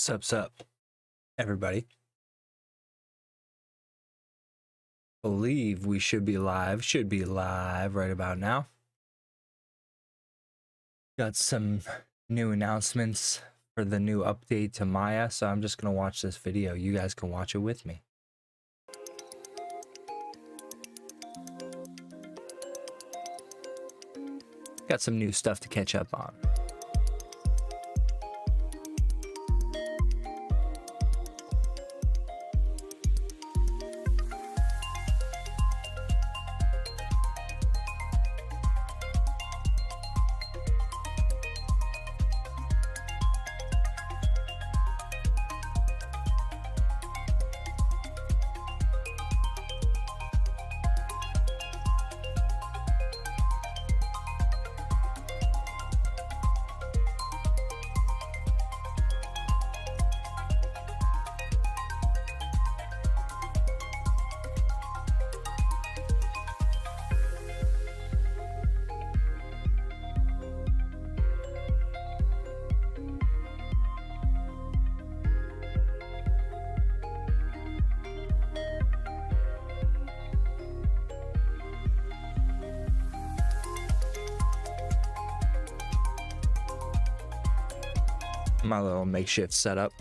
Sup, everybody. Believe we should be live right about now. Got some new announcements for the new update to Maya, so I'm just gonna watch this video. You guys can watch it with me. Got some new stuff to catch up on. My little makeshift setup.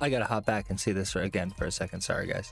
I gotta hop back and see this again for a second. Sorry, guys.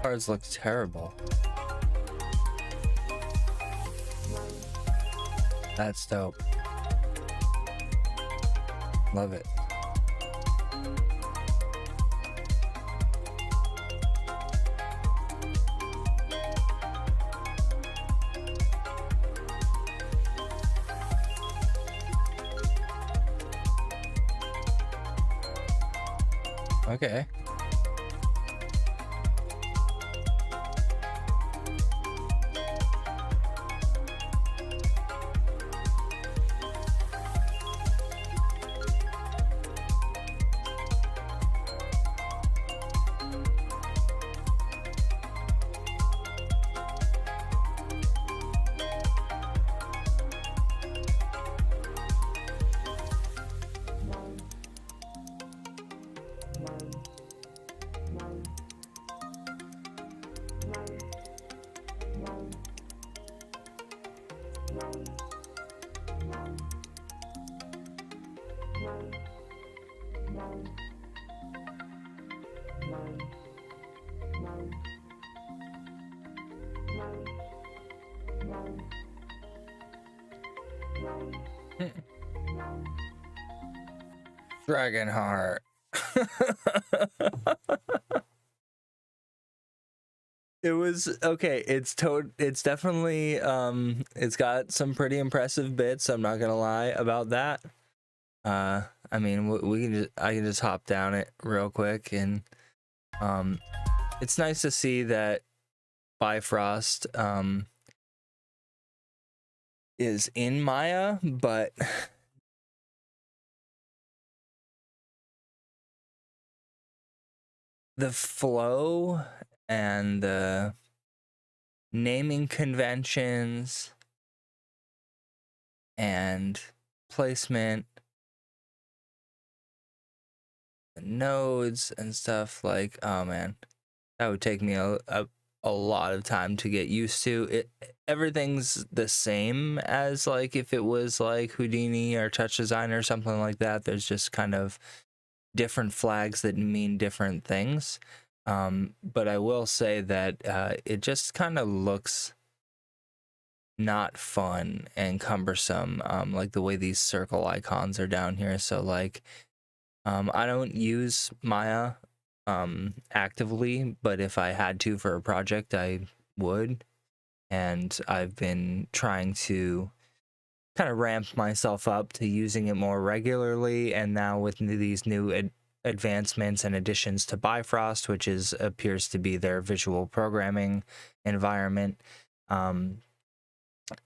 Cards look terrible. That's dope. Love it. Okay. Dragonheart. It was okay. It's definitely it's got some pretty impressive bits. I'm not gonna lie about that. I mean, I can just hop down it real quick, and it's nice to see that Bifrost is in Maya, but the flow and the naming conventions and placement, nodes and stuff, like, oh man, that would take me a lot of time to get used to it. Everything's the same as like if it was like Houdini or Touch Design or something like that. There's just kind of different flags that mean different things. But I will say that it just kind of looks not fun and cumbersome, like the way these circle icons are down here. So like I don't use Maya actively, but if I had to for a project, I would. And I've been trying to kind of ramp myself up to using it more regularly. And now with these new advancements and additions to Bifrost, which appears to be their visual programming environment,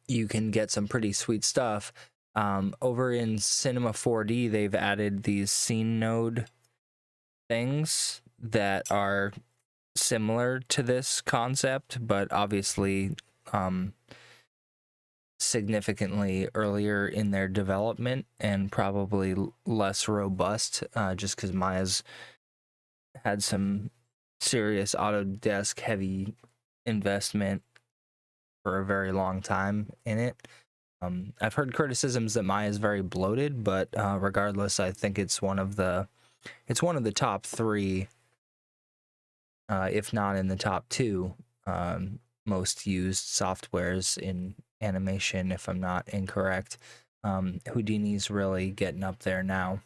you can get some pretty sweet stuff. Over in Cinema 4D, they've added these scene node things that are similar to this concept, but obviously significantly earlier in their development and probably less robust, just because Maya's had some serious Autodesk heavy investment for a very long time in it. I've heard criticisms that Maya is very bloated, but regardless, I think it's one of the top three, if not in the top two, most used softwares in animation, if I'm not incorrect. Houdini's really getting up there now,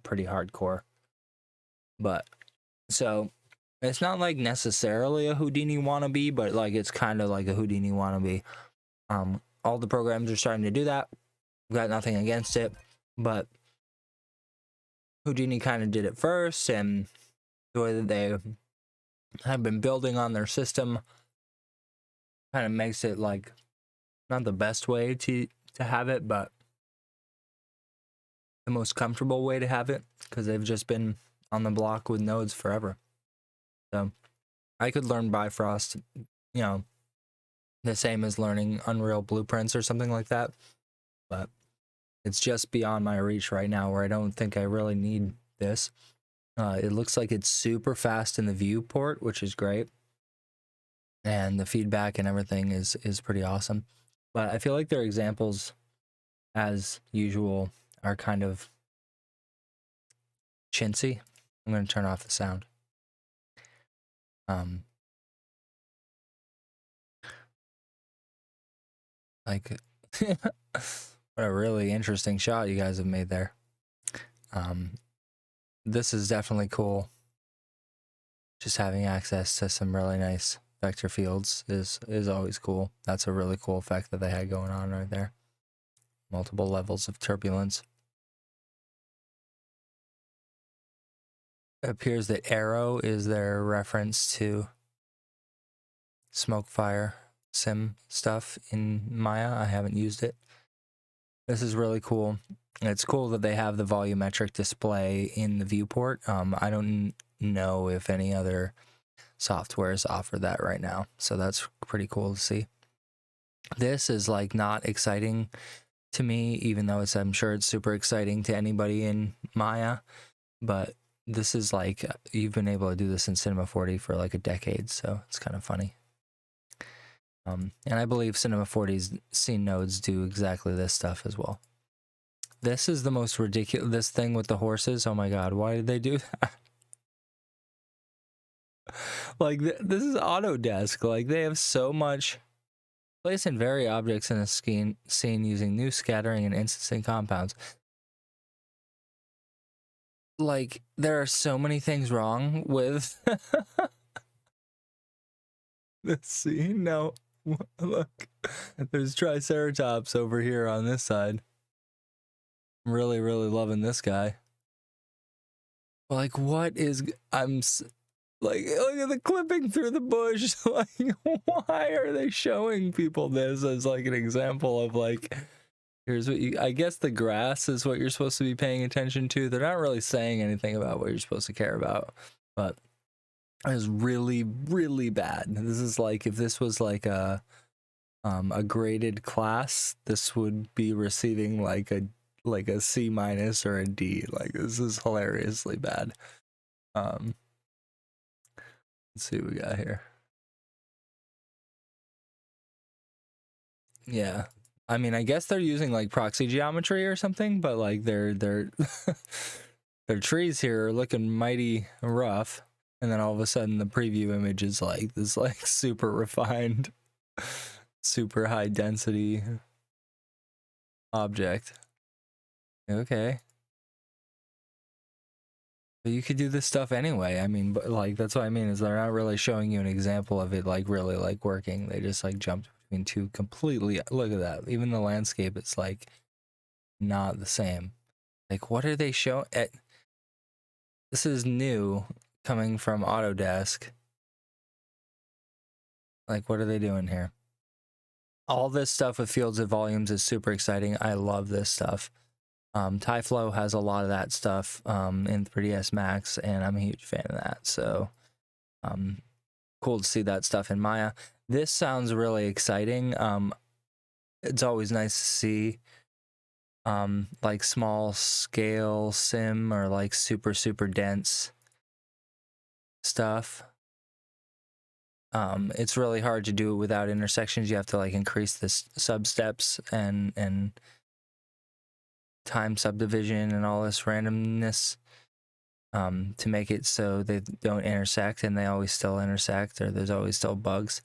pretty hardcore. But so it's not like necessarily a Houdini wannabe, but like it's kind of like a Houdini wannabe. All the programs are starting to do that. Got nothing against it, but Houdini kind of did it first, and the way that they have been building on their system kind of makes it like not the best way to have it, but the most comfortable way to have it, because they've just been on the block with nodes forever. So I could learn Bifrost, you know, the same as learning Unreal Blueprints or something like that, but it's just beyond my reach right now, where I don't think I really need this. It looks like it's super fast in the viewport, which is great, and the feedback and everything is pretty awesome. But I feel like their examples, as usual, are kind of chintzy. I'm going to turn off the sound. Like, what a really interesting shot you guys have made there. This is definitely cool. Just having access to some really nice vector fields is always cool. That's a really cool effect that they had going on right there. Multiple levels of turbulence. It appears that arrow is their reference to Smokefire sim stuff in Maya. I haven't used it. This is really cool. It's cool that they have the volumetric display in the viewport. I don't know if any other softwares offer that right now, so that's pretty cool to see. This is like not exciting to me, even though I'm sure it's super exciting to anybody in Maya, but this is like, you've been able to do this in Cinema 4D for like a decade, so it's kind of funny. And I believe Cinema 4D's scene nodes do exactly this stuff as well. This is the most ridiculous, this thing with the horses. Oh my god, why did they do that? Like, this is Autodesk. Like, they have so much Place and vary objects in a scene using new scattering and instancing compounds. Like, there are so many things wrong with this scene. No, look, there's Triceratops over here on this side. I'm really, really loving this guy. Like, what is... like, look at the clipping through the bush. Like, why are they showing people this as, like, an example of, like... Here's what you... I guess the grass is what you're supposed to be paying attention to. They're not really saying anything about what you're supposed to care about. But it was really, really bad. This is like... If this was, like, a graded class, this would be receiving, like a C- or a D. Like, this is hilariously bad. Let's see what we got here. Yeah. I mean, I guess they're using like proxy geometry or something, but like their their trees here are looking mighty rough, and then all of a sudden the preview image is like this, like super refined, super high density object. Okay. But you could do this stuff anyway. I mean, but like that's what I mean is they're not really showing you an example of it like really like working. They just like jumped between two completely. Look at that. Even the landscape, it's like not the same. Like, what are they showing? This is new coming from Autodesk. Like, what are they doing here? All this stuff with fields and volumes is super exciting. I love this stuff. Tyflow has a lot of that stuff in 3ds Max, and I'm a huge fan of that. So cool to see that stuff in Maya. This sounds really exciting. It's always nice to see like small scale sim or like super dense stuff. It's really hard to do it without intersections. You have to like increase the sub steps and time subdivision and all this randomness to make it so they don't intersect, and they always still intersect, or there's always still bugs.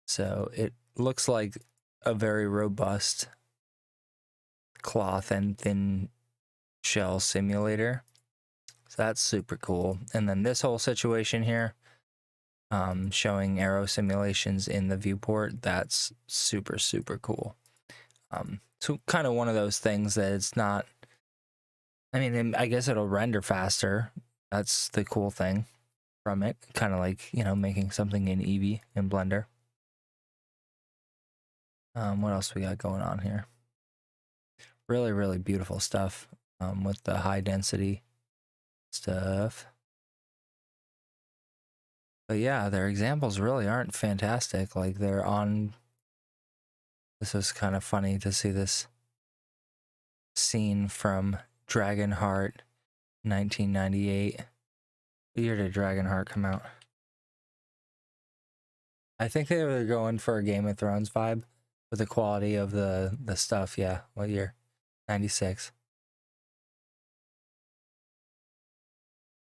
So it looks like a very robust cloth and thin shell simulator. So that's super cool. And then this whole situation here, showing aero simulations in the viewport, that's super cool. So kind of one of those things that it's not, I mean, I guess it'll render faster. That's the cool thing from it. Kind of like, you know, making something in Eevee in Blender. What else we got going on here? Really beautiful stuff with the high density stuff. But yeah, their examples really aren't fantastic. Like they're on... This was kind of funny to see this scene from Dragonheart 1998. What year did Dragonheart come out? I think they were going for a Game of Thrones vibe with the quality of the stuff. Yeah, what year? 96.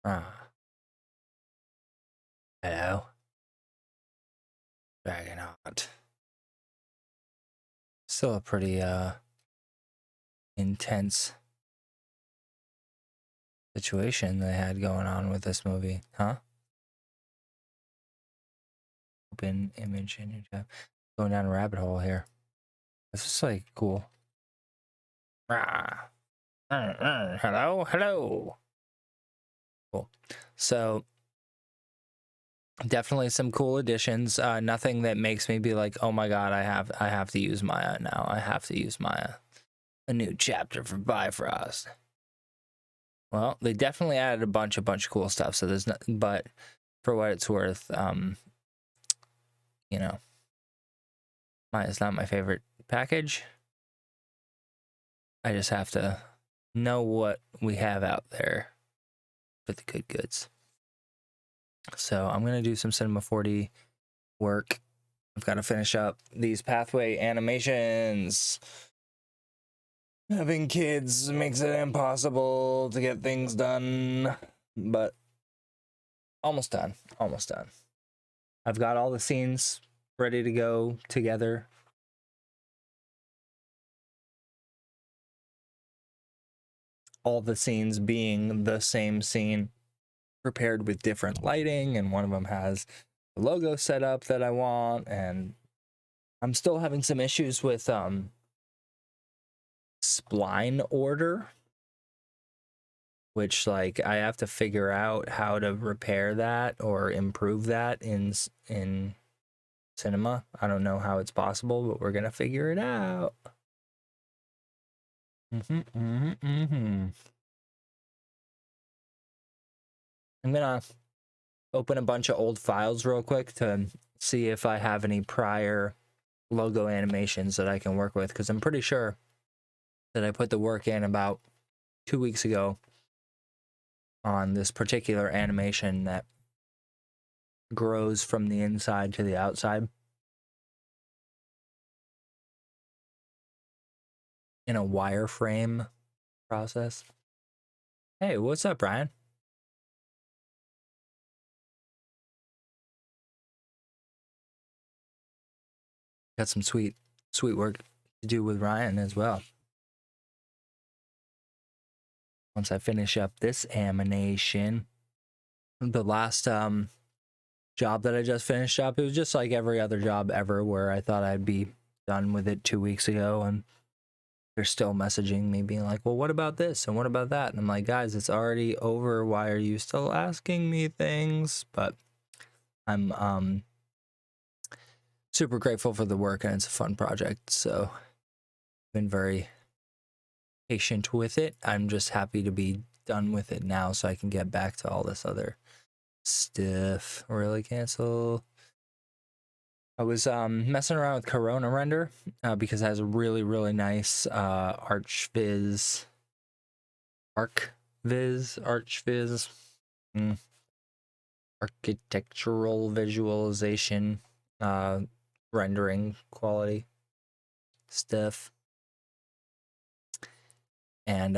Ah. Hello. Dragonheart. Still a pretty intense situation they had going on with this movie, huh? Open image in your tab. Going down a rabbit hole here. This is like cool. Hello. Cool. So definitely some cool additions. Nothing that makes me be like, oh my god, I have to use Maya now. I have to use Maya. A new chapter for Bifrost. Well, they definitely added a bunch of cool stuff. So there's not, but for what it's worth, you know, Maya's not my favorite package. I just have to know what we have out there for the good goods. So I'm going to do some Cinema 4D work. I've got to finish up these pathway animations. Having kids makes it impossible to get things done, but almost done. I've got all the scenes ready to go together all the scenes being the same scene prepared with different lighting, and one of them has the logo set up that I want, and I'm still having some issues with spline order, which like I have to figure out how to repair that or improve that in Cinema. I don't know how it's possible, but we're gonna figure it out. I'm gonna open a bunch of old files real quick to see if I have any prior logo animations that I can work with, because I'm pretty sure that I put the work in about 2 weeks ago on this particular animation that grows from the inside to the outside in a wireframe process. Hey, what's up, Brian? Got some sweet work to do with Ryan as well. Once I finish up this animation, the last job that I just finished up, it was just like every other job ever where I thought I'd be done with it 2 weeks ago, and they're still messaging me being like, well, what about this and what about that? And I'm like, guys, it's already over. Why are you still asking me things? But I'm super grateful for the work, and it's a fun project, so been very patient with it. I'm just happy to be done with it now so I can get back to all this other stuff. Really cancel. I was messing around with Corona Render because it has a really nice archviz architectural visualization rendering quality stuff. And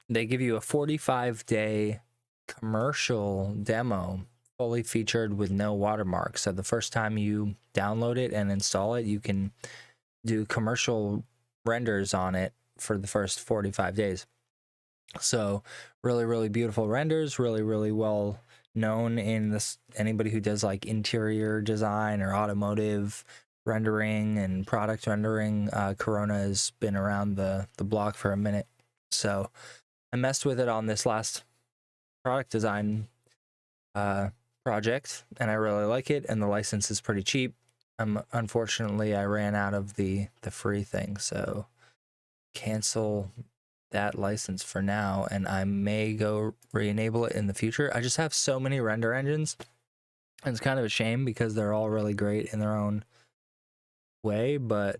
they give you a 45-day commercial demo, fully featured with no watermarks. So the first time you download it and install it, you can do commercial renders on it for the first 45 days. So really beautiful renders, really well known in this. Anybody who does like interior design or automotive rendering and product rendering, Corona has been around the block for a minute. So I messed with it on this last product design project, and I really like it, and the license is pretty cheap. Unfortunately, I ran out of the free thing, so cancel that license for now, and I may go re-enable it in the future. I just have so many render engines, and it's kind of a shame because they're all really great in their own way, but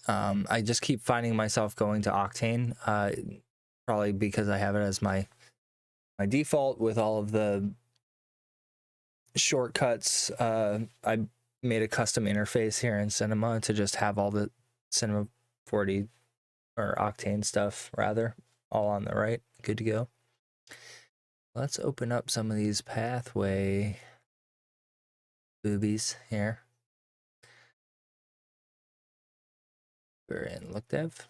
I just keep finding myself going to Octane, probably because I have it as my default with all of the shortcuts. I made a custom interface here in Cinema to just have all the Cinema 40 or Octane stuff, rather, all on the right. Good to go. Let's open up some of these pathway boobies here. We're in Look Dev.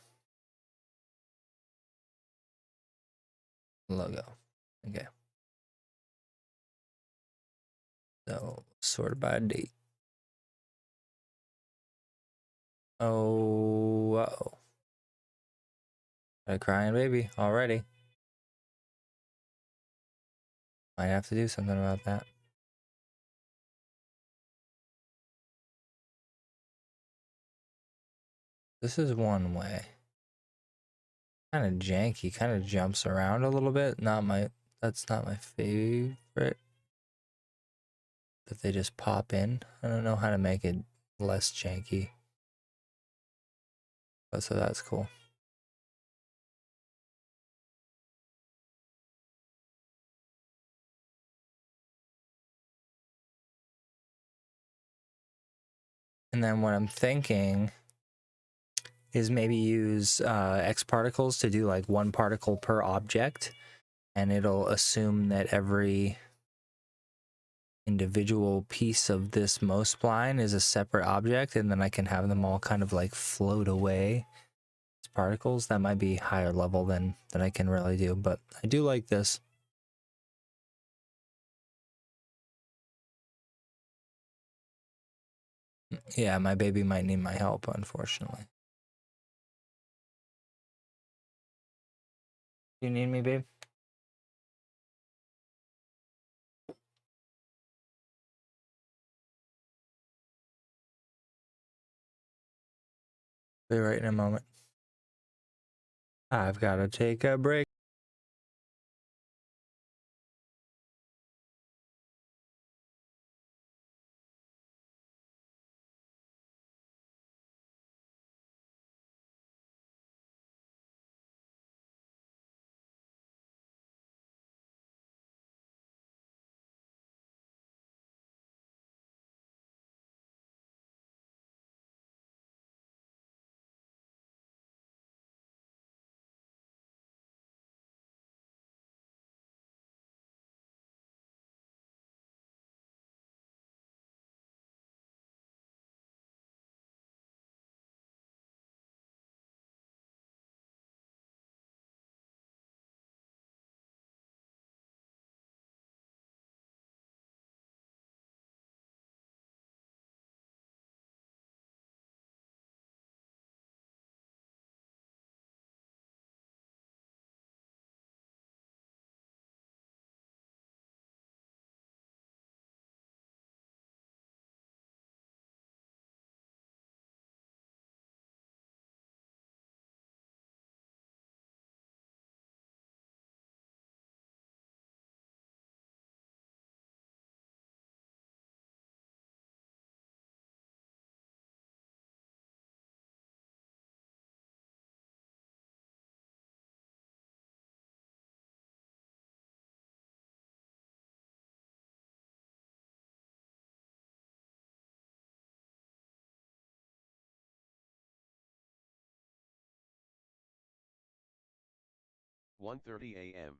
Logo. Okay. So, sorted by date. Oh, uh-oh. Got a crying baby already. Might have to do something about that. This is one way. Kind of janky, kind of jumps around a little bit. That's not my favorite. That they just pop in. I don't know how to make it less janky. But so that's cool. And then what I'm thinking is maybe use X particles to do like one particle per object, and it'll assume that every individual piece of this spline is a separate object, and then I can have them all kind of like float away. It's particles. That might be higher level than I can really do, but I do like this. Yeah, my baby might need my help, unfortunately. You need me, babe? Be right in a moment. I've got to take a break. (1:30 a.m.)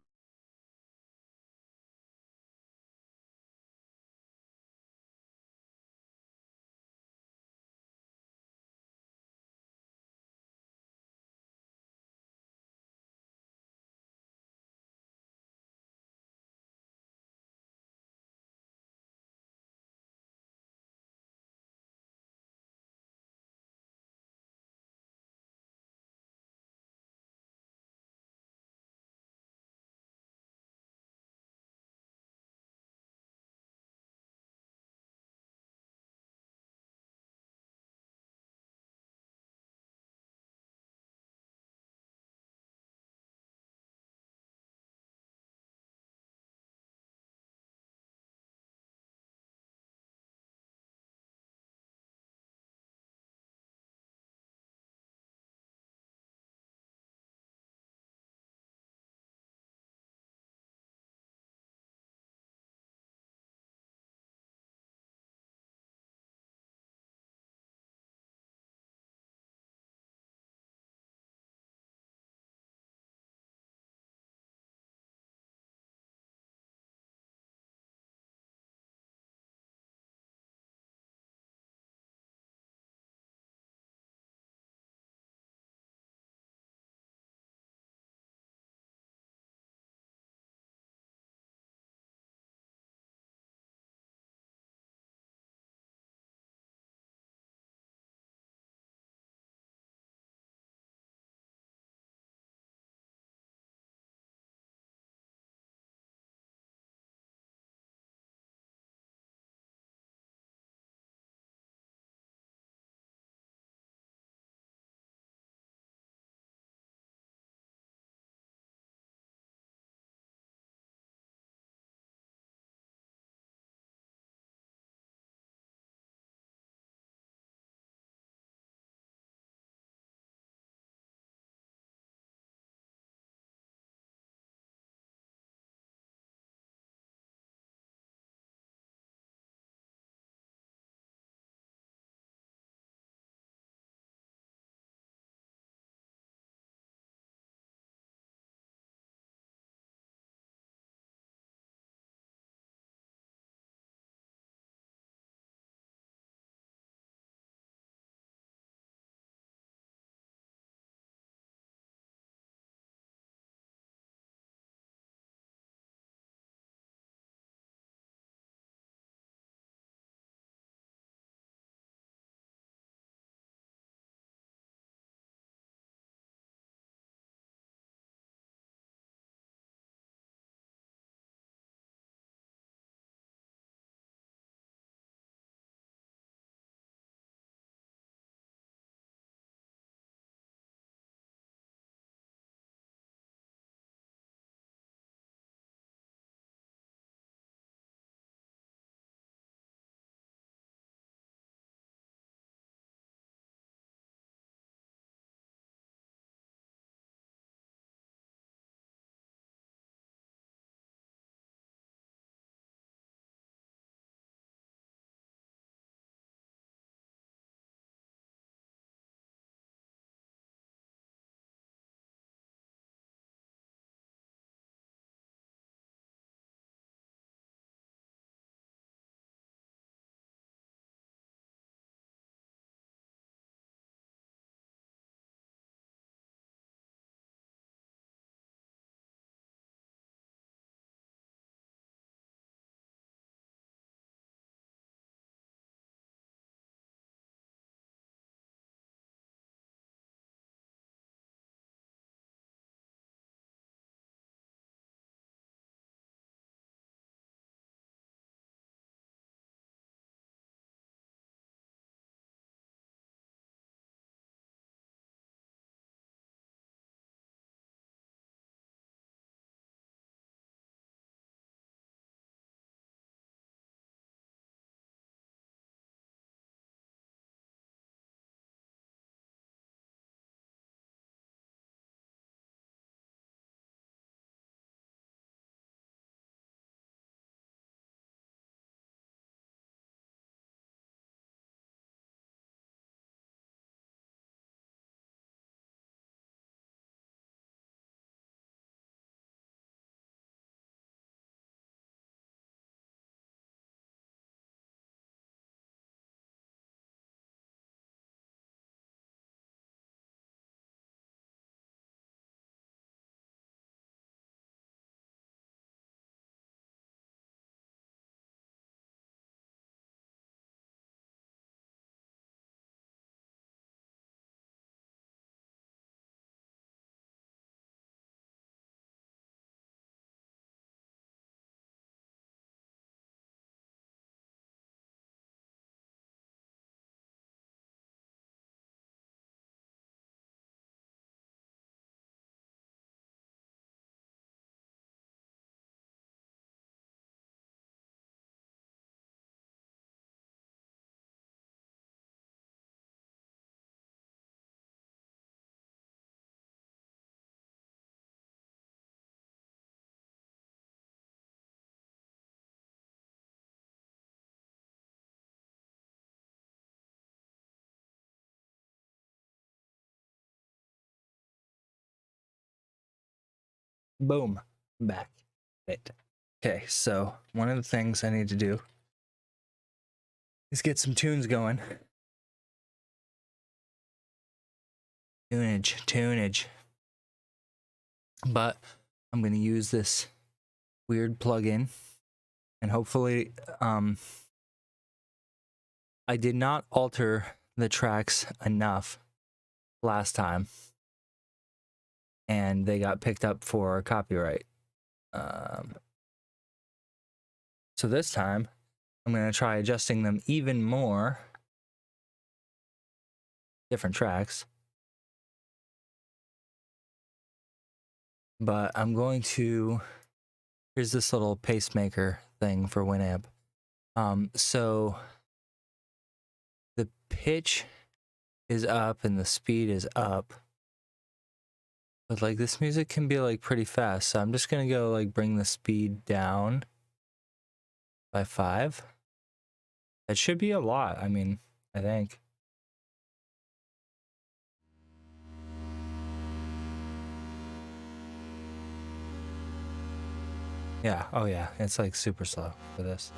Boom. Back. Right. Okay, so one of the things I need to do is get some tunes going. Tunage. But I'm going to use this weird plugin, and hopefully I did not alter the tracks enough last time, and they got picked up for copyright. So this time, I'm going to try adjusting them even more. Different tracks. But I'm going to... Here's this little pacemaker thing for Winamp. So the pitch is up and the speed is up. But like this music can be like pretty fast. So I'm just going to go like bring the speed down by 5. That should be a lot. I mean, I think. Yeah, oh yeah, it's like super slow for this.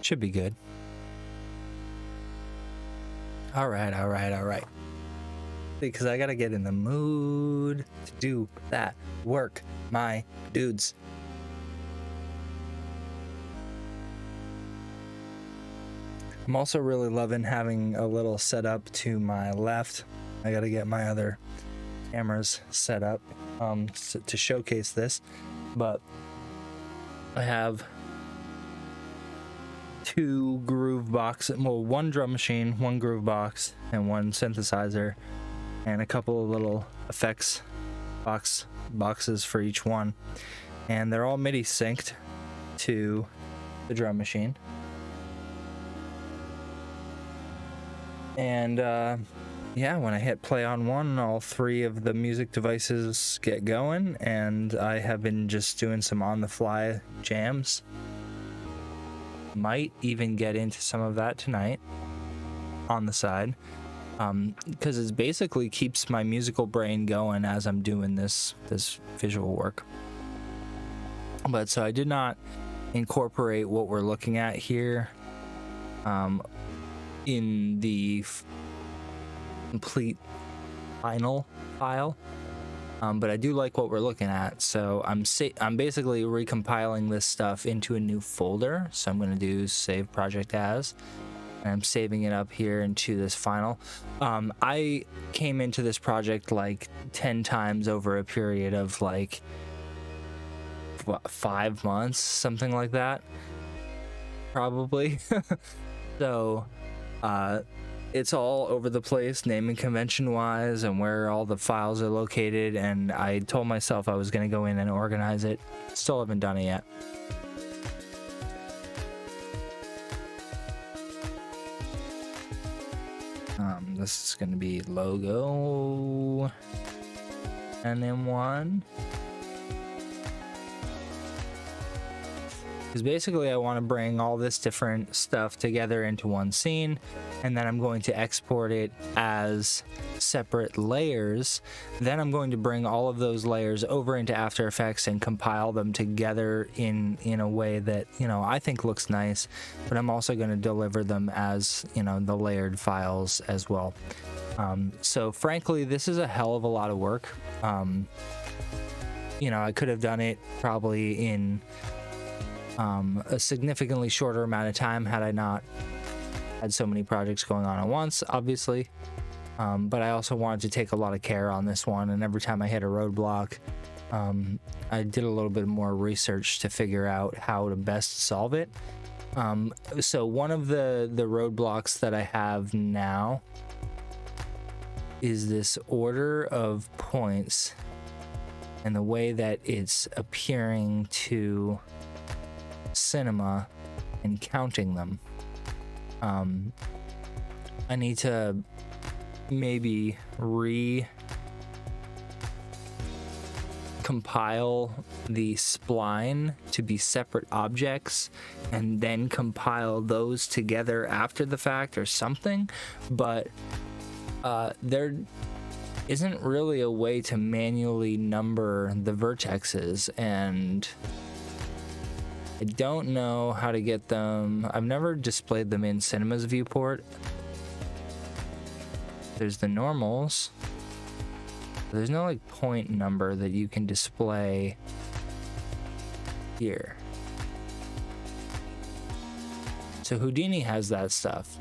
Should be good. All right. Because I gotta get in the mood to do that work, my dudes. I'm also really loving having a little setup to my left. I gotta get my other cameras set up to showcase this, but I have 2 groove boxes, well, 1 drum machine, 1 groove box, and 1 synthesizer, and a couple of little effects boxes for each one, and they're all MIDI synced to the drum machine. And yeah, when I hit play on one, all 3 of the music devices get going, and I have been just doing some on-the-fly jams. Might even get into some of that tonight on the side, because it basically keeps my musical brain going as I'm doing this visual work. But so I did not incorporate what we're looking at here in the complete final file, but I do like what we're looking at, so I'm basically recompiling this stuff into a new folder. So I'm going to do save project as, and I'm saving it up here into this final. I came into this project like 10 times over a period of like 5 months, something like that, probably. So it's all over the place, naming convention wise, and where all the files are located, and I told myself I was going to go in and organize it. Still haven't done it yet. This is going to be logo and then one. Because basically I want to bring all this different stuff together into one scene, and then I'm going to export it as separate layers. Then I'm going to bring all of those layers over into After Effects and compile them together in a way that, you know, I think looks nice, but I'm also going to deliver them as, you know, the layered files as well. So frankly, this is a hell of a lot of work. You know, I could have done it probably in a significantly shorter amount of time had I not had so many projects going on at once, obviously. But I also wanted to take a lot of care on this one, and every time I hit a roadblock, I did a little bit more research to figure out how to best solve it. So one of the roadblocks that I have now is this order of points and the way that it's appearing to cinema and counting them. I need to maybe compile the spline to be separate objects and then compile those together after the fact or something, but they're isn't really a way to manually number the vertexes, and I don't know how to get them. I've never displayed them in Cinema's viewport. There's the normals. There's no like point number that you can display here. So Houdini has that stuff.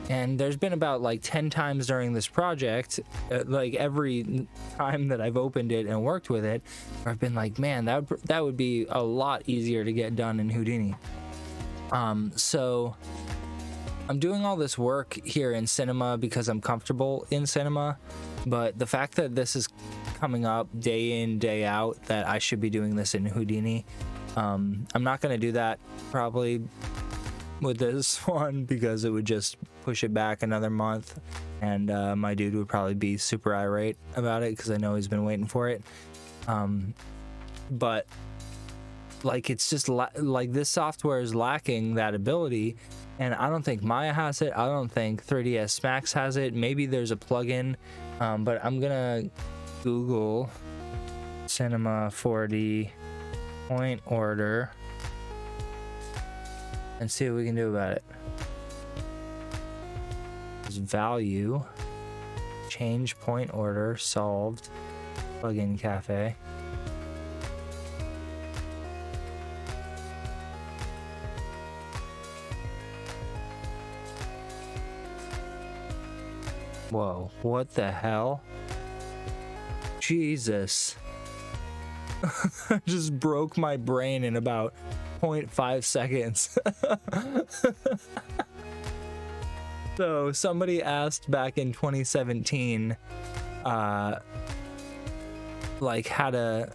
And there's been about like 10 times during this project, like every time that I've opened it and worked with it, where I've been like, man, that would be a lot easier to get done in Houdini. So I'm doing all this work here in Cinema because I'm comfortable in Cinema, but the fact that this is coming up day in, day out, that I should be doing this in Houdini, I'm not going to do that probably with this one, because it would just push it back another month, and my dude would probably be super irate about it because I know he's been waiting for it. But like, it's just like this software is lacking that ability, and I don't think Maya has it. I don't think 3ds Max has it. Maybe there's a plugin, but I'm gonna Google Cinema 4D point order and see what we can do about it. There's value, change point order, solved, plugin cafe. Whoa, what the hell? Jesus. Just broke my brain in about 0.5 seconds. So somebody asked back in 2017, like how to,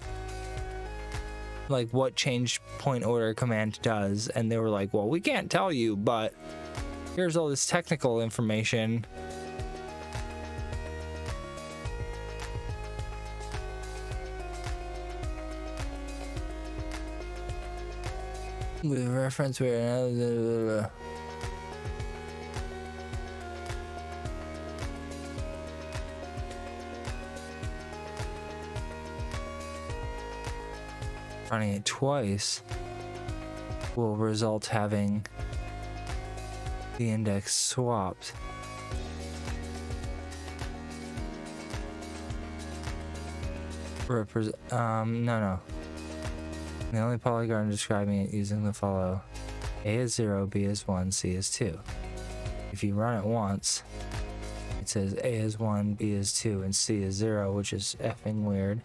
like what change point order command does, and they were like, well, we can't tell you, but here's all this technical information. With reference where running it twice will result having the index swapped. No. The only polygon describing it using the follow: A is 0, B is 1, C is 2. If you run it once, it says A is 1, B is 2, and C is 0, which is effing weird.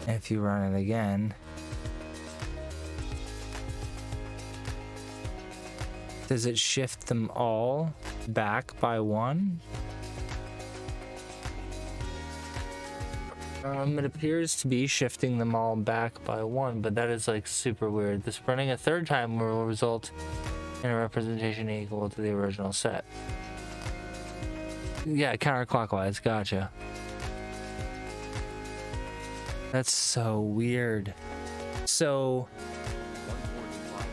And if you run it again, does it shift them all back by 1? It appears to be shifting them all back by 1, but that is like super weird. This running a third time will result in a representation equal to the original set. Yeah, counterclockwise, gotcha. That's so weird. So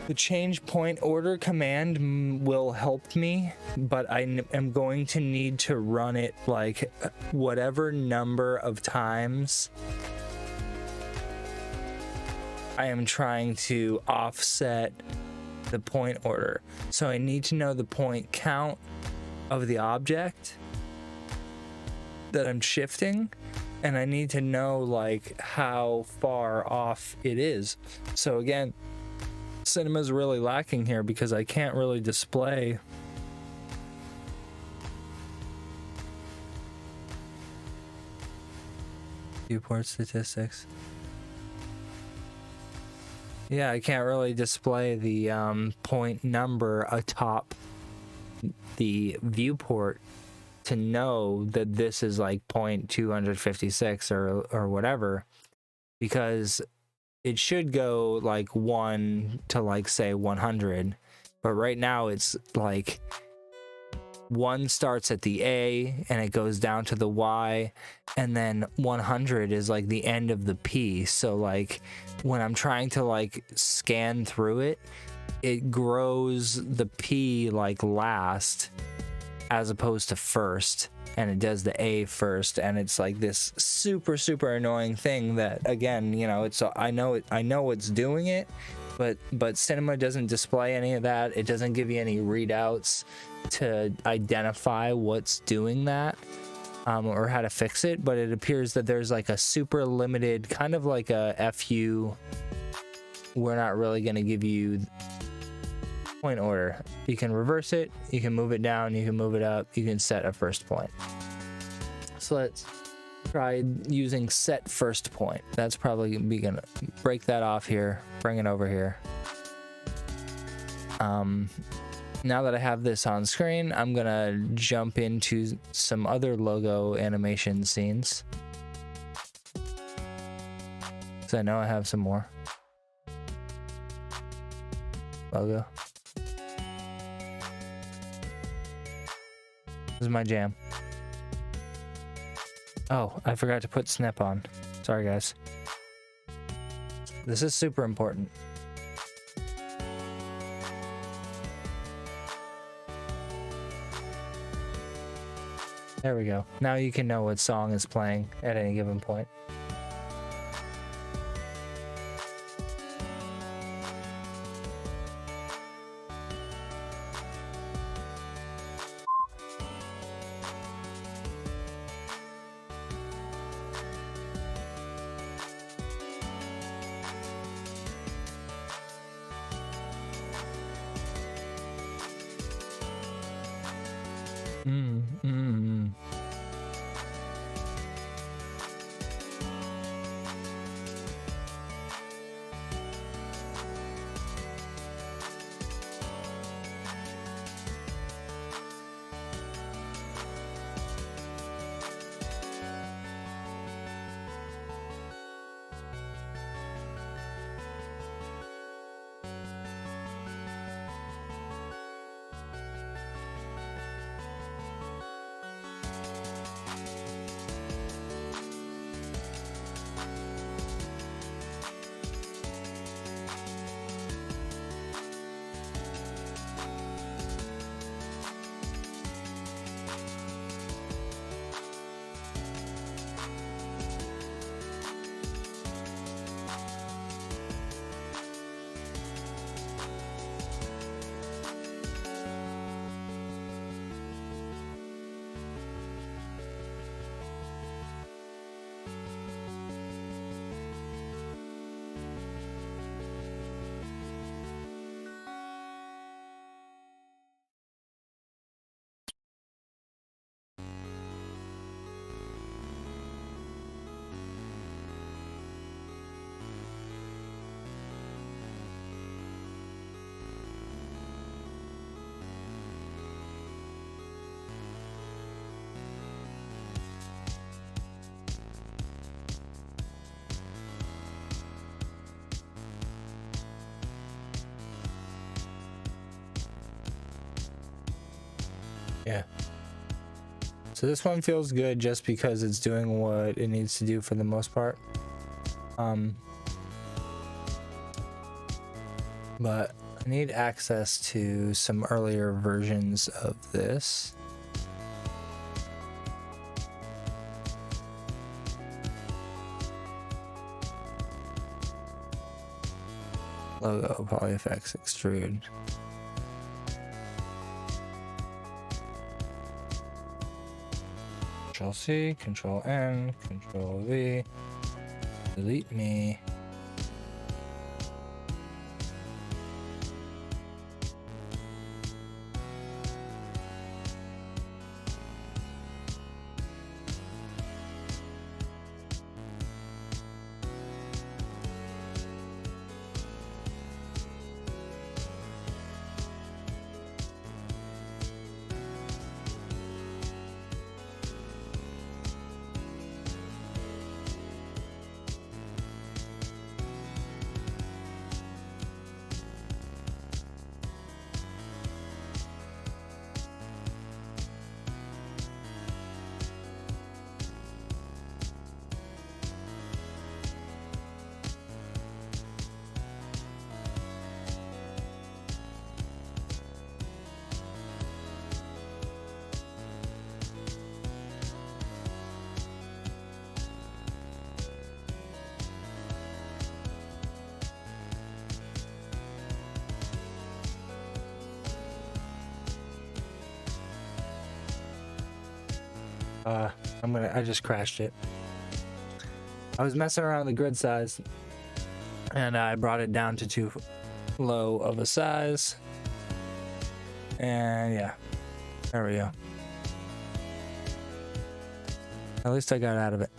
the change point order command will help me, but I am going to need to run it like whatever number of times I am trying to offset the point order. So I need to know the point count of the object that I'm shifting, and I need to know like how far off it is. So again, Cinema's really lacking here because I can't really display viewport statistics. Yeah, I can't really display the point number atop the viewport to know that this is like 0.256 or whatever, because it should go like 1 to like say 100, but right now it's like 1 starts at the A and it goes down to the Y, and then 100 is like the end of the P. So like when I'm trying to like scan through it, it grows the P like last as opposed to first, and it does the A first, and it's like this super annoying thing that, again, you know, it's I know it's doing it, but Cinema doesn't display any of that. It doesn't give you any readouts to identify what's doing that, or how to fix it. But it appears that there's like a super limited kind of like a FU. We're not really going to give you point order. You can reverse it, you can move it down, you can move it up, you can set a first point. So let's try using set first point. That's probably gonna break that off here, bring it over here. Now that I have this on screen, I'm gonna jump into some other logo animation scenes, because I know I have some more logo. This is my jam. Oh, I forgot to put snip on. Sorry, guys. This is super important. There we go. Now you can know what song is playing at any given point. Yeah. So this one feels good just because it's doing what it needs to do for the most part. But I need access to some earlier versions of this. Logo, polyFX, extrude. Control C, Control N, Control V, delete me. I just crashed it. I was messing around with the grid size and I brought it down to too low of a size. And yeah, there we go. At least I got out of it.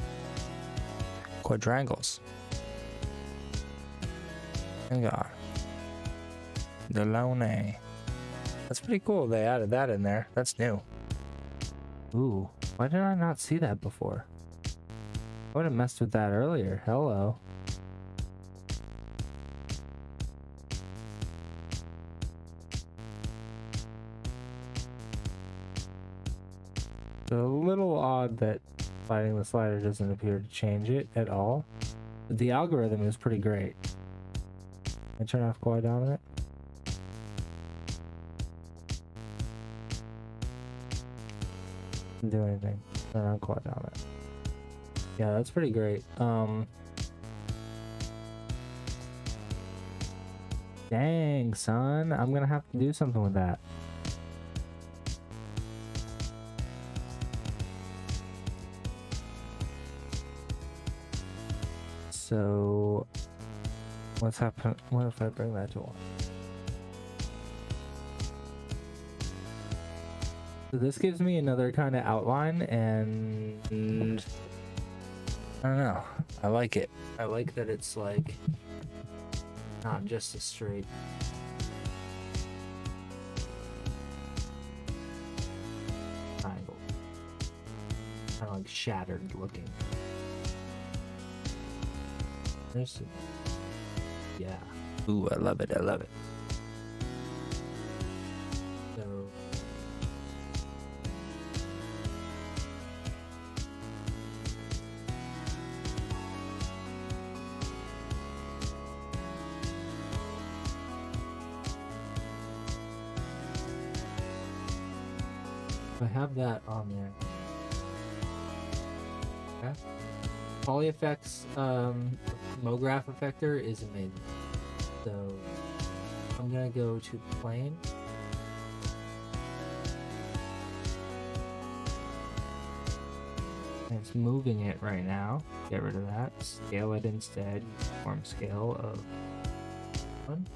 Quadrangles. Hang on. Delone. That's pretty cool. They added that in there. That's new. Ooh, why did I not see that before? I would have messed with that earlier. Hello. It's a little odd that sliding the slider doesn't appear to change it at all. But the algorithm is pretty great. Can I turn off quiet dominant? Didn't do anything. Turn on quiet dominant. Yeah, that's pretty great. Dang, son. I'm gonna have to do something with that. So, what's happen? What if I bring that to 1? So this gives me another kind of outline, and I don't know. I like it. I like that it's like not just a straight triangle. Kind of like shattered looking. There's, yeah. Ooh, I love it. I love it. So. I have that on there. Okay. Polyeffects MoGraph effector is amazing. So I'm gonna go to plane. And it's moving it right now. Get rid of that. Scale it instead. Form scale of 1.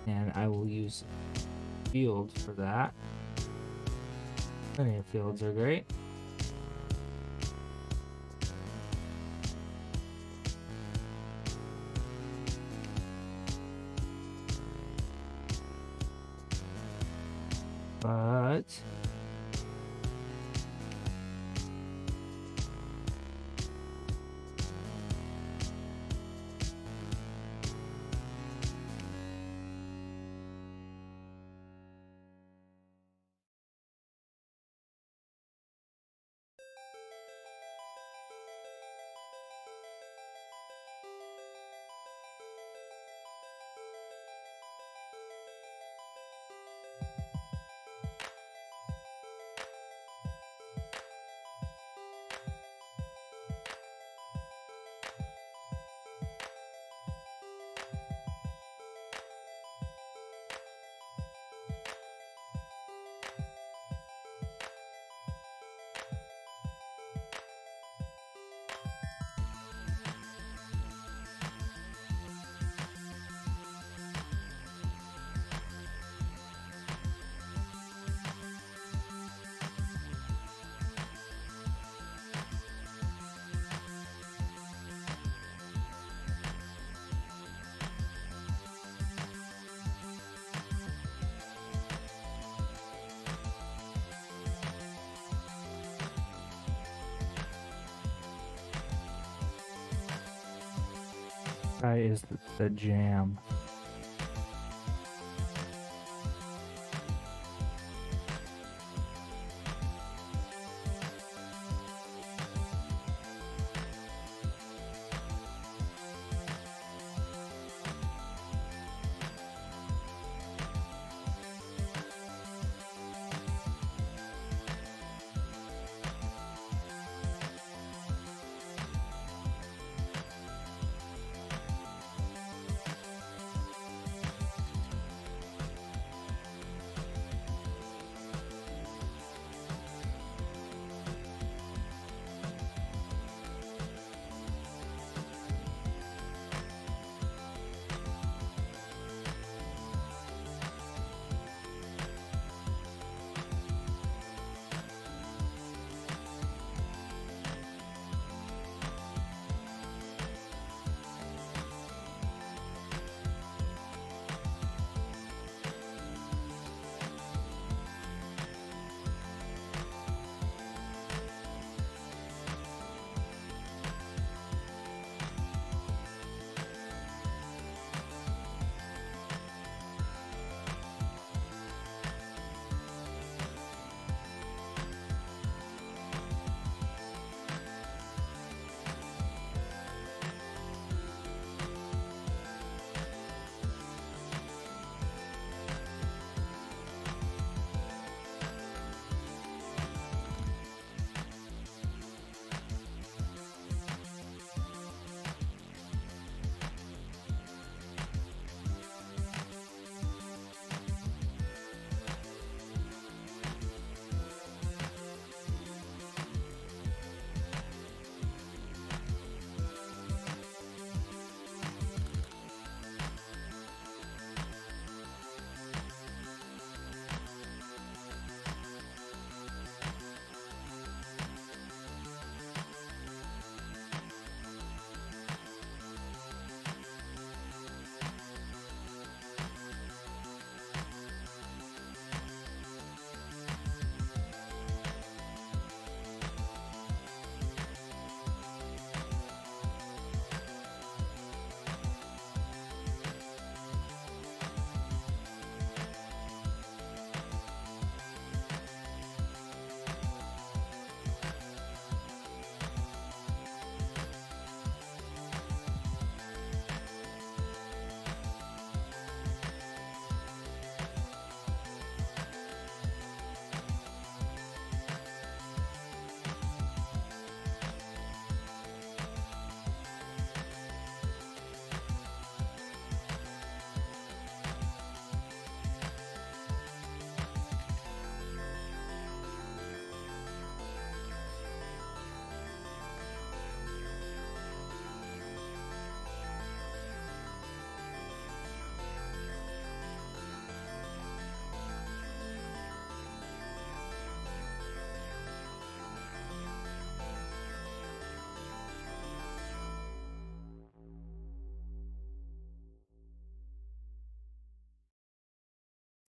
And I will use field for that. Linear fields are great. But guy is the jam.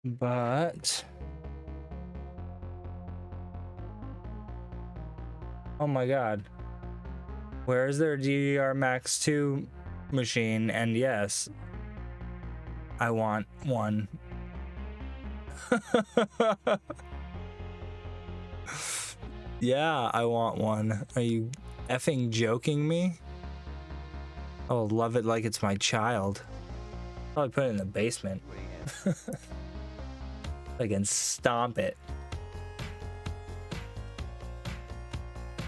But oh my god, where is their DDR Max 2 machine? And yes, I want one. Yeah, I want one. Are you effing joking me? I'll love it like it's my child. Probably put it in the basement. 2 a.m. I can stomp it.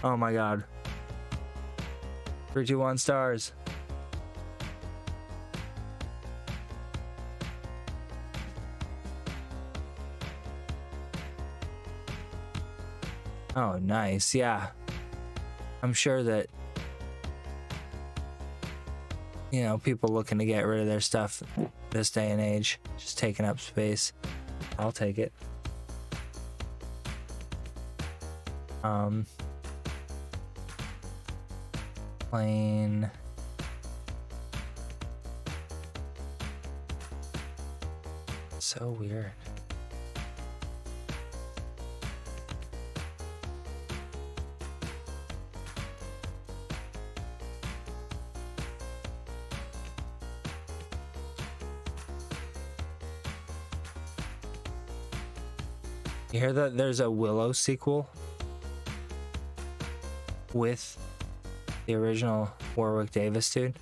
Oh my god. 3, 2, 1 stars. Oh, nice. Yeah. I'm sure that, you know, people looking to get rid of their stuff this day and age, just taking up space. I'll take it. Plain. So weird. You hear that there's a Willow sequel with the original Warwick Davis dude?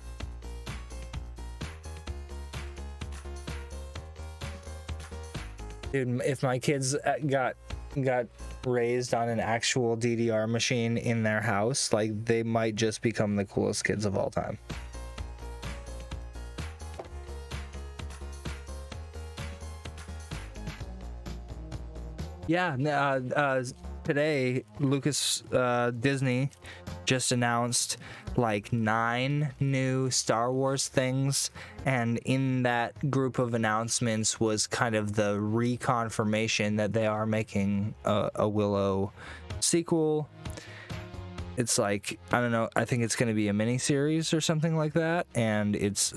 Dude, if my kids got raised on an actual DDR machine in their house, like, they might just become the coolest kids of all time. Yeah, today Disney just announced like 9 new Star Wars things, and in that group of announcements was kind of the reconfirmation that they are making a Willow sequel. It's like, I don't know, I think it's going to be a mini series or something like that, and it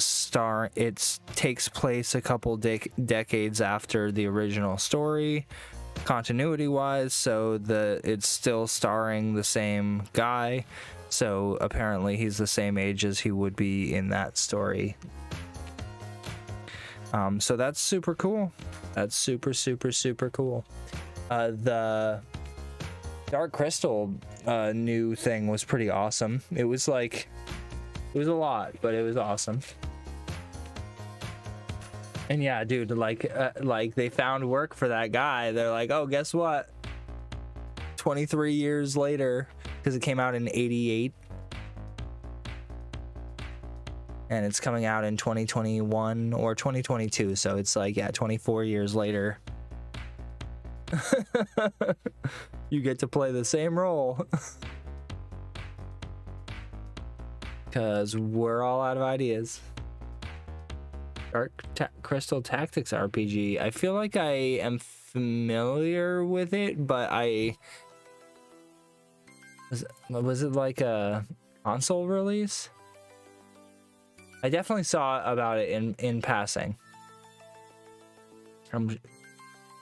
takes place a couple decades after the original story, continuity wise, so it's still starring the same guy, so apparently he's the same age as he would be in that story. So that's super cool. That's super cool. The Dark Crystal new thing was pretty awesome. It was a lot, but it was awesome. And yeah, dude, like they found work for that guy. They're like, oh, guess what? 23 years later, because it came out in 88. And it's coming out in 2021 or 2022. So it's like, yeah, 24 years later. You get to play the same role. Because we're all out of ideas. Crystal Tactics RPG. I feel like I am familiar with it, but was it like a console release? I definitely saw about it in passing.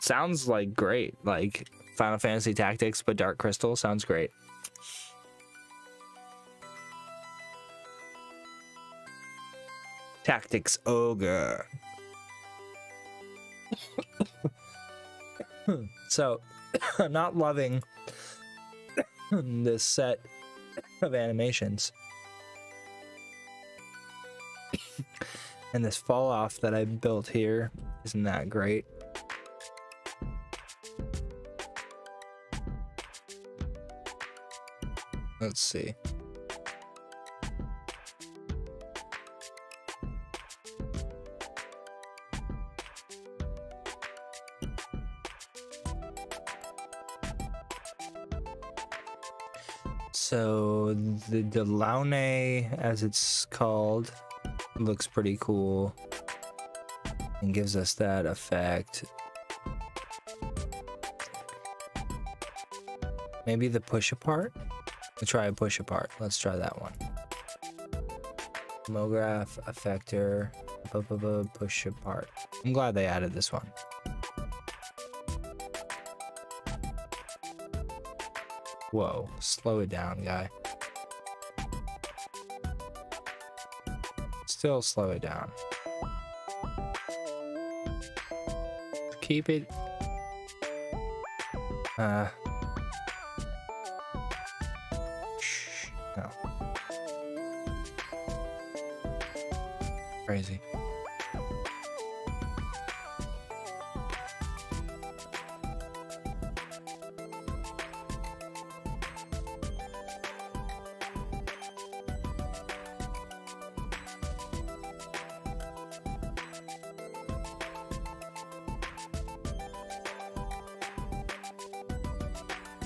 Sounds like great, like Final Fantasy Tactics, but Dark Crystal sounds great. Tactics Ogre. So, I'm not loving this set of animations. And this fall off that I built here isn't that great. Let's see. So the Delaunay, as it's called, looks pretty cool and gives us that effect. Maybe the push apart? Let's try a push apart. Let's try that one. Homograph, effector, push apart. I'm glad they added this one. Whoa, slow it down, guy. Still slow it down. Keep it. Shh. No. Crazy.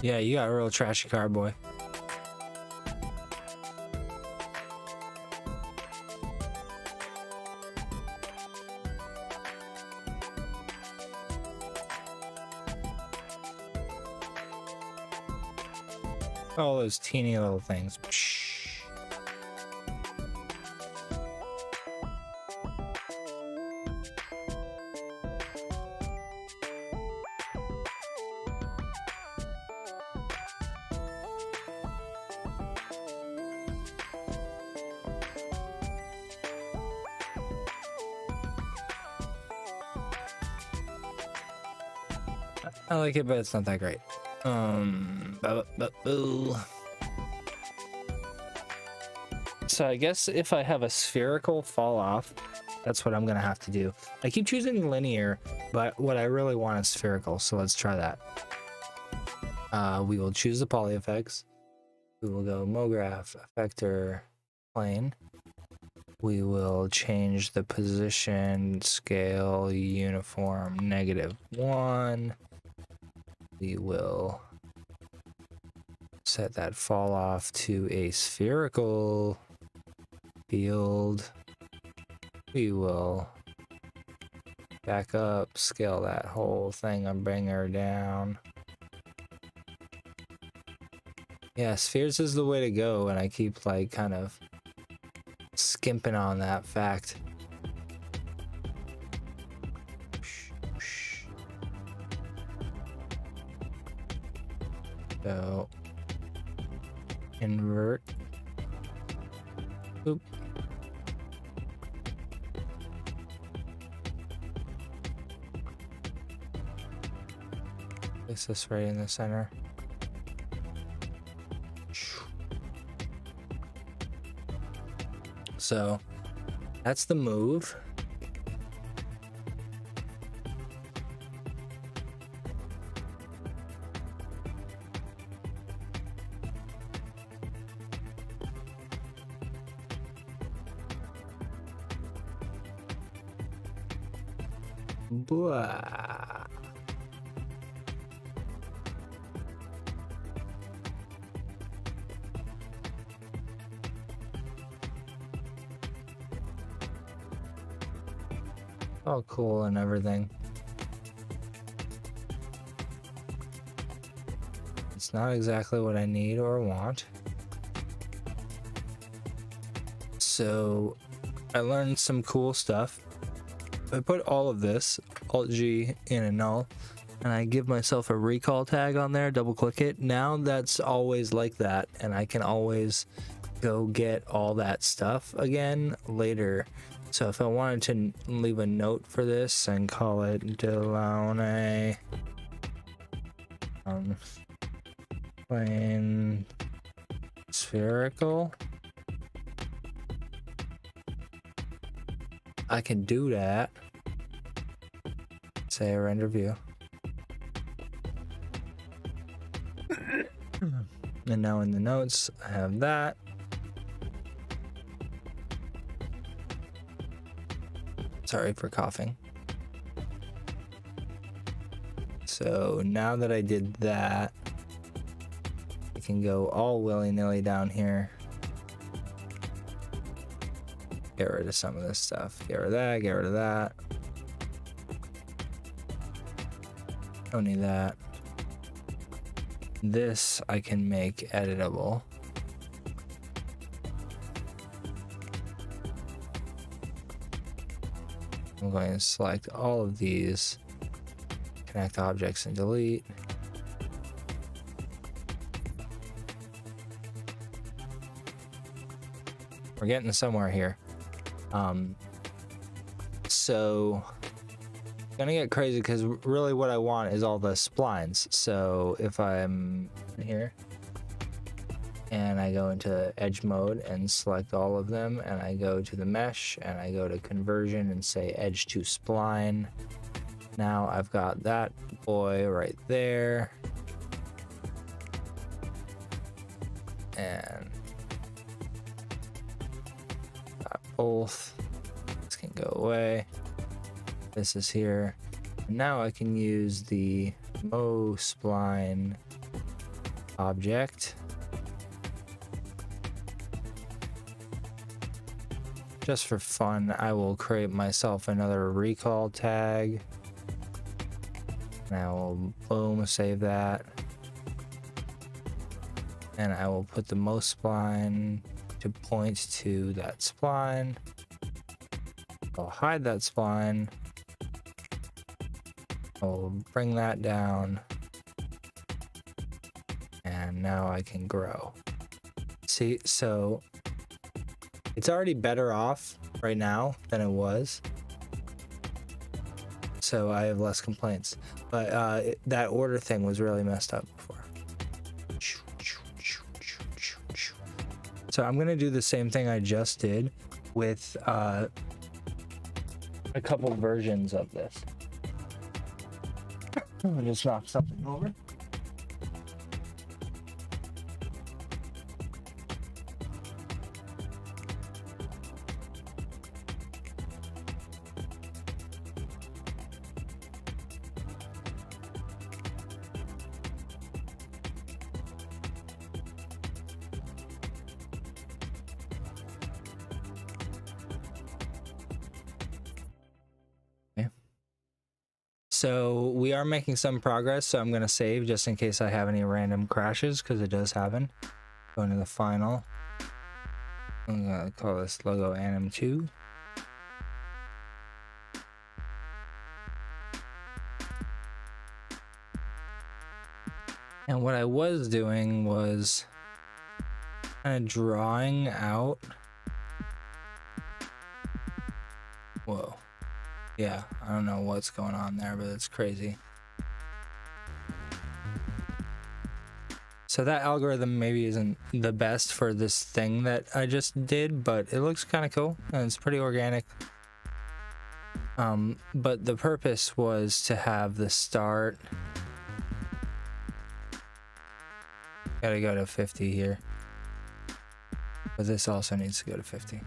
Yeah, you got a real trashy car, boy. All those teeny little things. Psh. I like it, but it's not that great. So I guess if I have a spherical fall off, that's what I'm gonna have to do. I keep choosing linear, but what I really want is spherical, so let's try that. We will choose the poly effects. We will go MoGraph, effector, plane. We will change the position, scale, uniform, -1. We will set that fall off to a spherical field. We will back up, scale that whole thing and bring her down. Yeah, spheres is the way to go, and I keep like kind of skimping on that fact. So invert. Oop. Place this right in the center. So that's the move. Blah. All cool and everything. It's not exactly what I need or want. So I learned some cool stuff. I put all of this, Alt-G in a null, and I give myself a recall tag on there, double click it. Now that's always like that, and I can always go get all that stuff again later. So if I wanted to leave a note for this and call it Delaunay plane spherical, I can do that. Say a render view. And now in the notes, I have that. Sorry for coughing. So now that I did that, I can go all willy-nilly down here. Get rid of some of this stuff. Get rid of that, get rid of that. Don't need that. This I can make editable. I'm going to select all of these, connect objects and delete. We're getting somewhere here. So gonna get crazy because really what I want is all the splines. So if I'm here and I go into edge mode and select all of them, and I go to the mesh and I go to conversion and say edge to spline. Now I've got that boy right there. And got both. This can go away. This is here. And now I can use the Mo spline object. Just for fun, I will create myself another recall tag. And I will boom, save that. And I will put the Mo spline to point to that spline. I'll hide that spline. I'll bring that down. And now I can grow. See, so it's already better off right now than it was. So I have less complaints. But that order thing was really messed up before. So I'm gonna do the same thing I just did with a couple versions of this. I'll just knock something over. So we are making some progress, so I'm going to save just in case I have any random crashes, because it does happen. Going to the final. I'm going to call this logo anim2. And what I was doing was kind of drawing out. Whoa. Yeah, I don't know what's going on there, but it's crazy. So that algorithm maybe isn't the best for this thing that I just did, but it looks kind of cool and it's pretty organic. But the purpose was to have the start. Gotta go to 50 here. But this also needs to go to 50.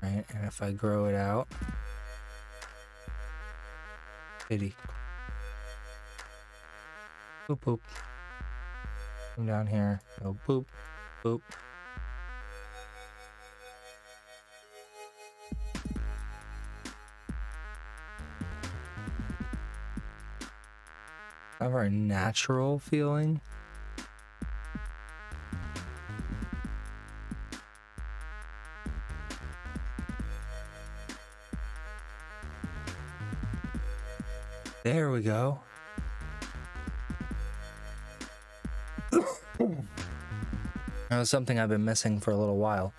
Right, and if I grow it out, boop boop, come down here, go boop boop. Have our natural feeling. There we go. That was something I've been missing for a little while.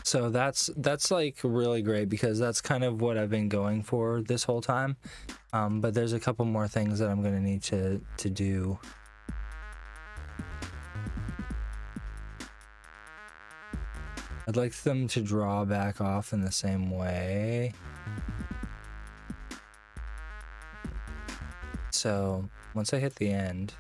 So that's like really great because that's kind of what I've been going for this whole time. But there's a couple more things that I'm gonna need to do. I'd like them to draw back off in the same way. So once I hit the end,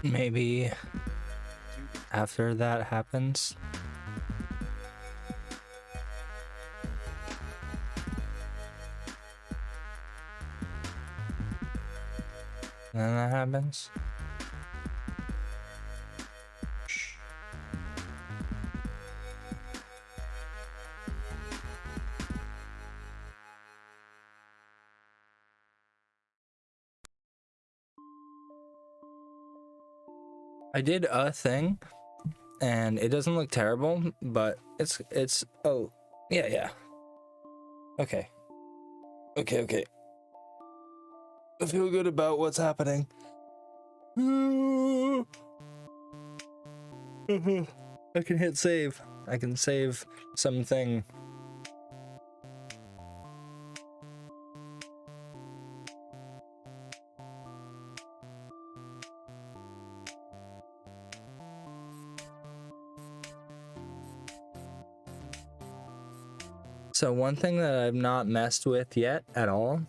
maybe 2 bit. after that happens. Then that happens. I did a thing, and it doesn't look terrible, but it's oh yeah. Okay. I feel good about what's happening. I can hit save. I can save something. So one thing that I've not messed with yet at all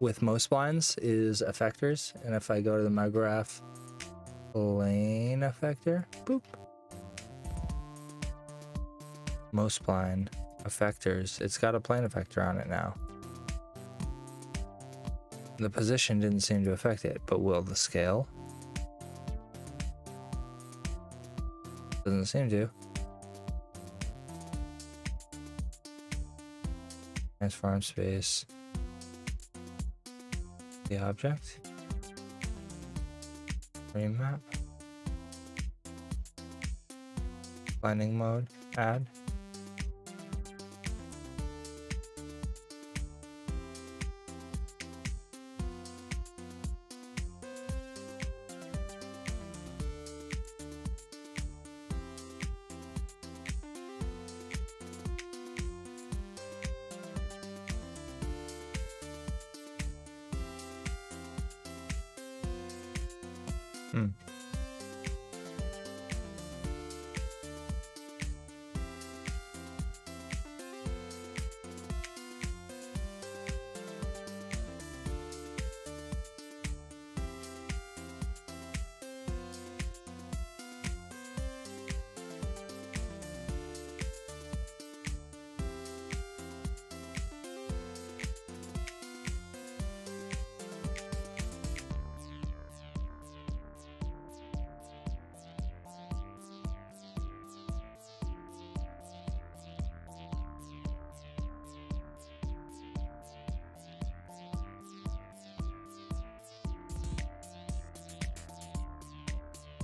with most blinds is effectors. And if I go to the MyGraph plane effector, boop. Most blind effectors. It's got a plane effector on it now. The position didn't seem to affect it, but will the scale? Doesn't seem to. Transform space. The object. Remap. Blending mode. Add.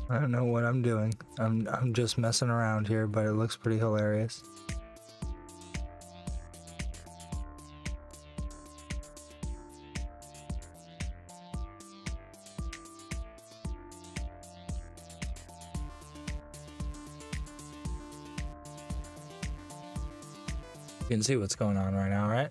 I don't know what I'm doing. I'm just messing around here, but it looks pretty hilarious. You can see what's going on right now, right?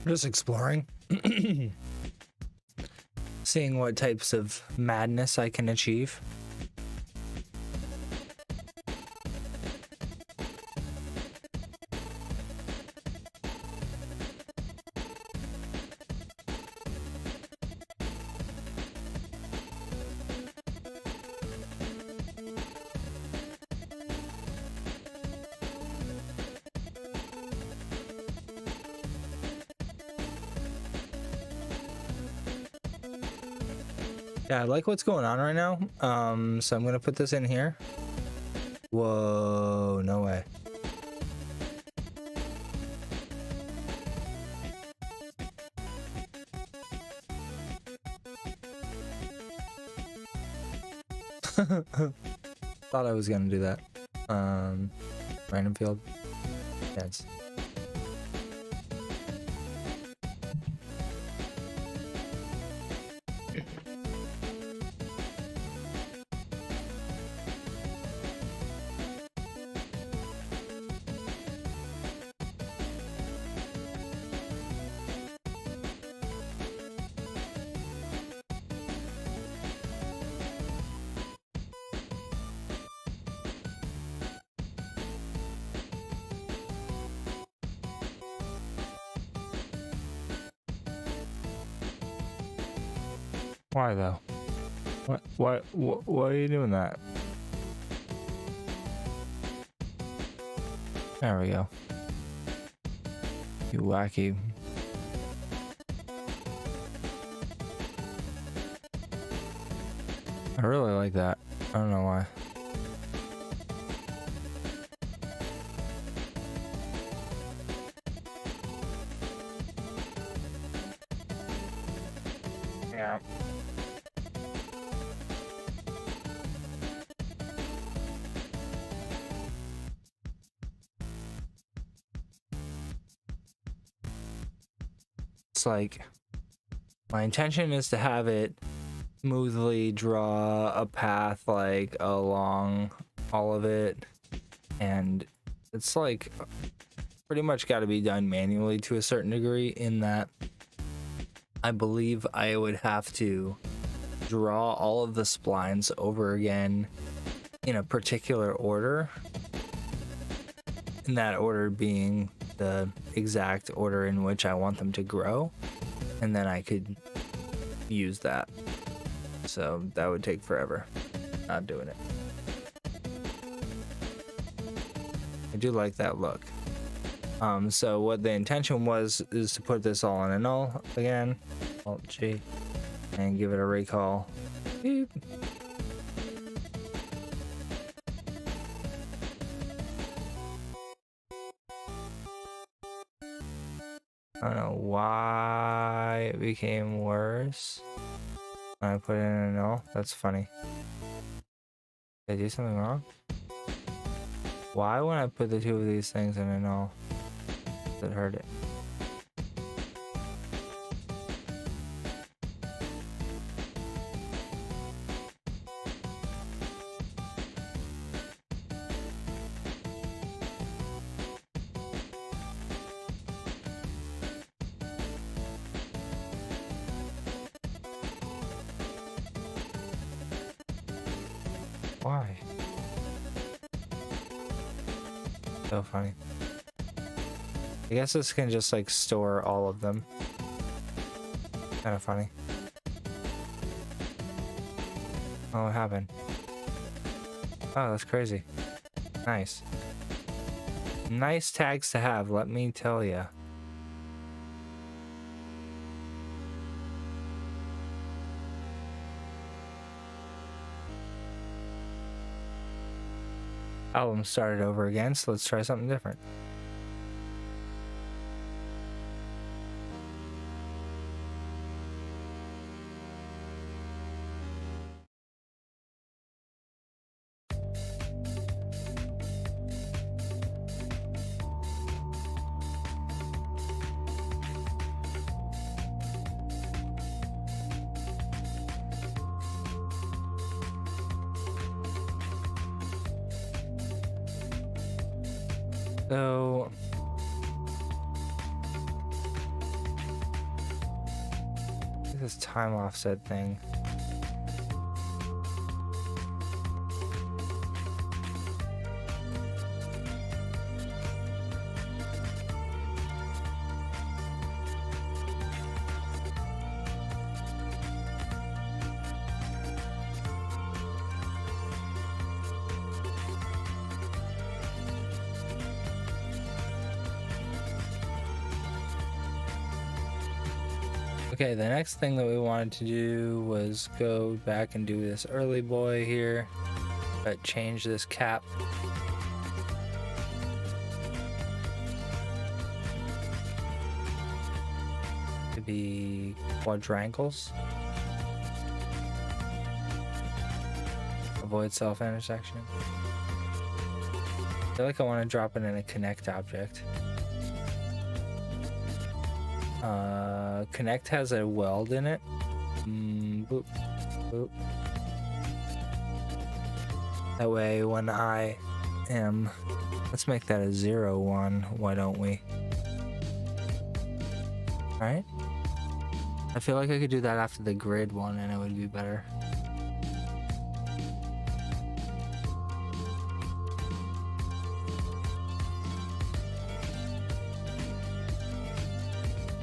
Just exploring. Seeing what types of madness I can achieve. Yeah, I like what's going on right now. So I'm gonna put this in here. Whoa, no way. Thought I was gonna do that. Random field. Yes. Why though? Why are you doing that? There we go. You wacky. I really like that. I don't know why. Yeah. It's like my intention is to have it smoothly draw a path like along all of it, and it's like pretty much got to be done manually to a certain degree, in that I believe I would have to draw all of the splines over again in a particular order, in that order being the exact order in which I want them to grow, and then I could use that. So that would take forever. Not doing it. I do like that look. So what the intention was is to put this all in a null again, Alt G, and give it a recall. Beep. I don't know why it became worse when I put it in a null. That's funny. Did I do something wrong? Why when I put the two of these things in a null does it hurt it? Why? So funny. I guess this can just like store all of them. Kind of funny. Oh, what happened? Oh, that's crazy. Nice. Nice tags to have, let me tell ya. Album started over again, so let's try something different. So like this time offset thing. Okay, the next thing that we wanted to do was go back and do this early boy here, but change this cap. To be quadrangles. Avoid self-intersection. I feel like I want to drop it in a connect object. Connect has a weld in it. Boop, boop. That way when I am, let's make that a 0, 1, why don't we? Right? I feel like I could do that after the grid one and it would be better.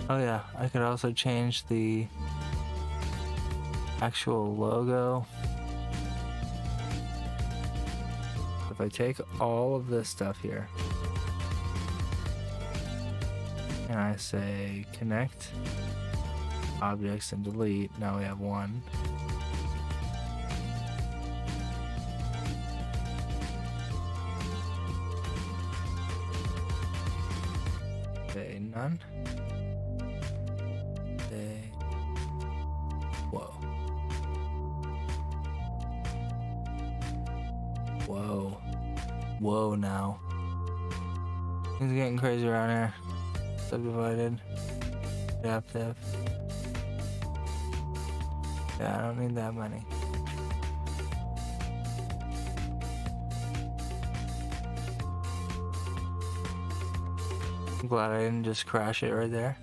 Oh yeah, I could also change the actual logo. If I take all of this stuff here and I say connect objects and delete, now we have one. Okay, none. Whoa. Whoa. Whoa now. Things are getting crazy around here. Subdivided. Adaptive. Yeah, I don't need that many. I'm glad I didn't just crash it right there.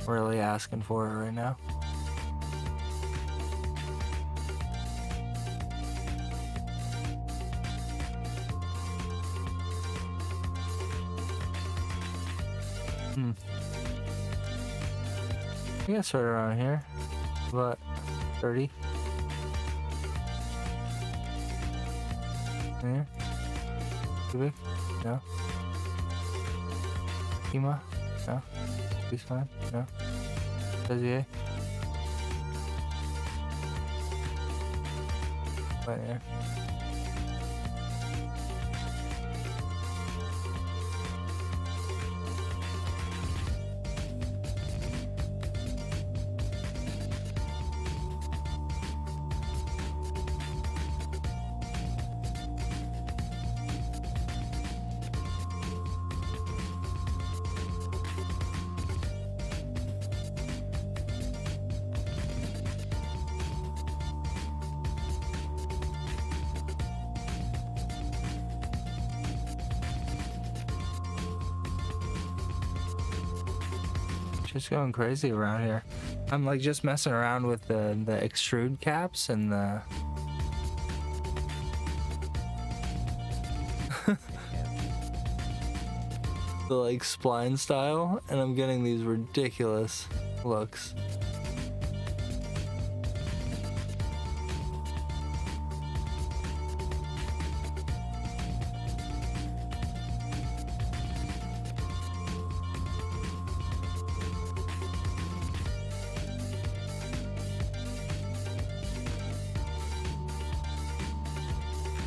Really asking for it right now. I guess right around here, about 30. Yeah. Too big? No. Schema? No. This fine? No. Bezier? Right here. Just going crazy around here. I'm like just messing around with the extrude caps and the the like spline style, and I'm getting these ridiculous looks.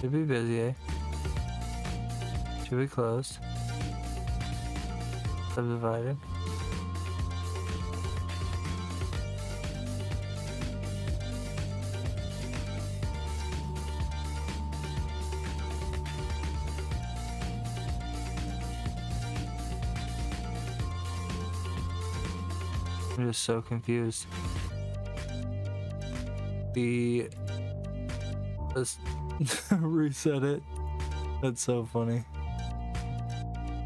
Should be busy, eh? Should be closed. Subdivided. I'm just so confused. Let's reset it. That's so funny.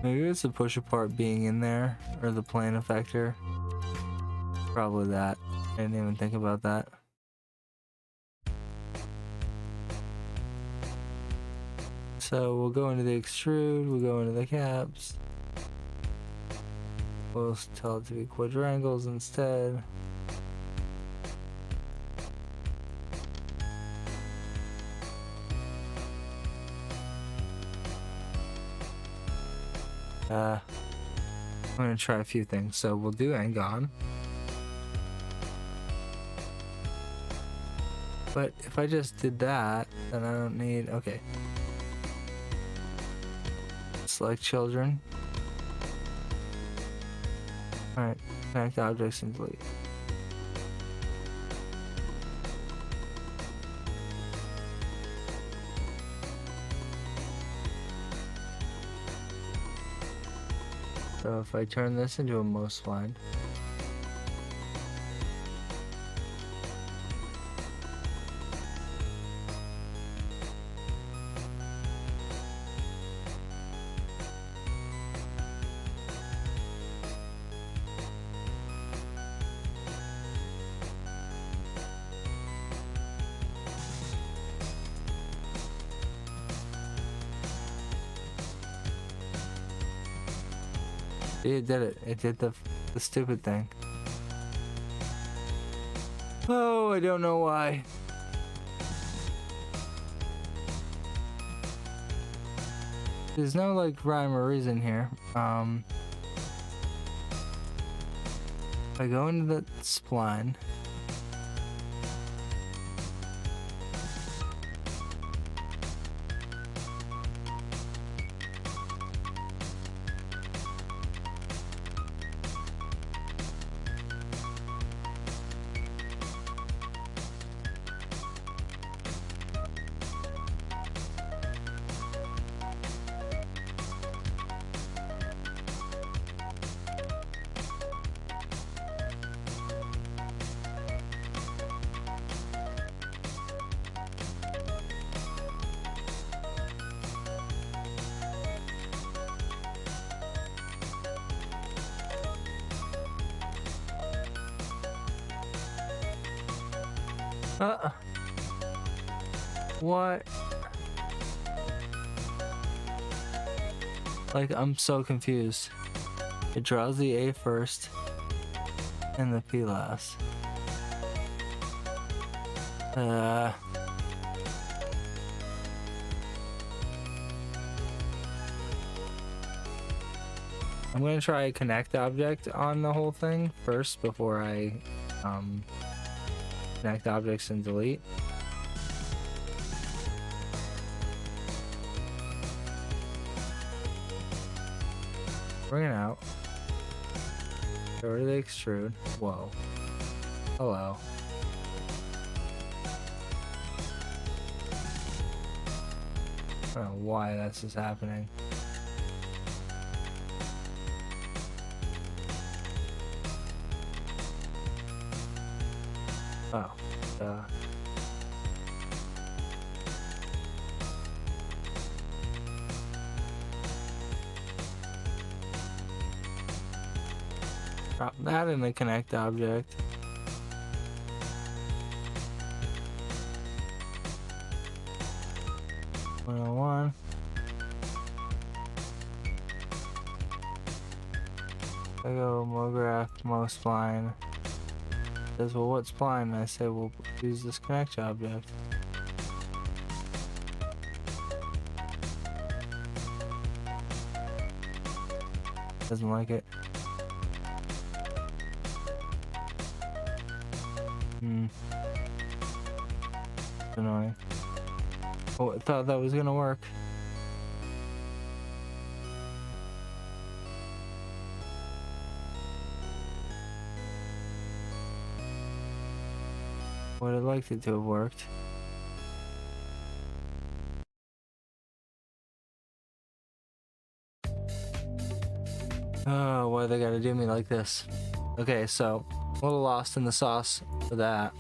Maybe it's the push apart being in there, or the plane effector. Probably that. I didn't even think about that. So we'll go into the extrude, we'll go into the caps. We'll tell it to be quadrangles instead. I'm gonna try a few things. So we'll do Angon. But if I just did that, then I don't need, okay. Select children. Alright, connect objects and delete. So if I turn this into a most spline, it did it. It did the stupid thing. Oh, I don't know why. There's no like rhyme or reason here. If I go into the spline, what? Like, I'm so confused. It draws the A first and the P last. I'm gonna try a connect object on the whole thing first before I connect objects and delete. Bring it out. Go to the extrude. Whoa. Hello. I don't know why that's just happening. Oh. Drop that in the connect object. One. I go MoGraph, MoSpline. Says, well, what spline? I say, well, use this connect object. Doesn't like it. Annoying. Oh, I thought that was gonna work. Would have liked it to have worked. Oh, why they gotta do me like this? Okay, so a little lost in the sauce for that.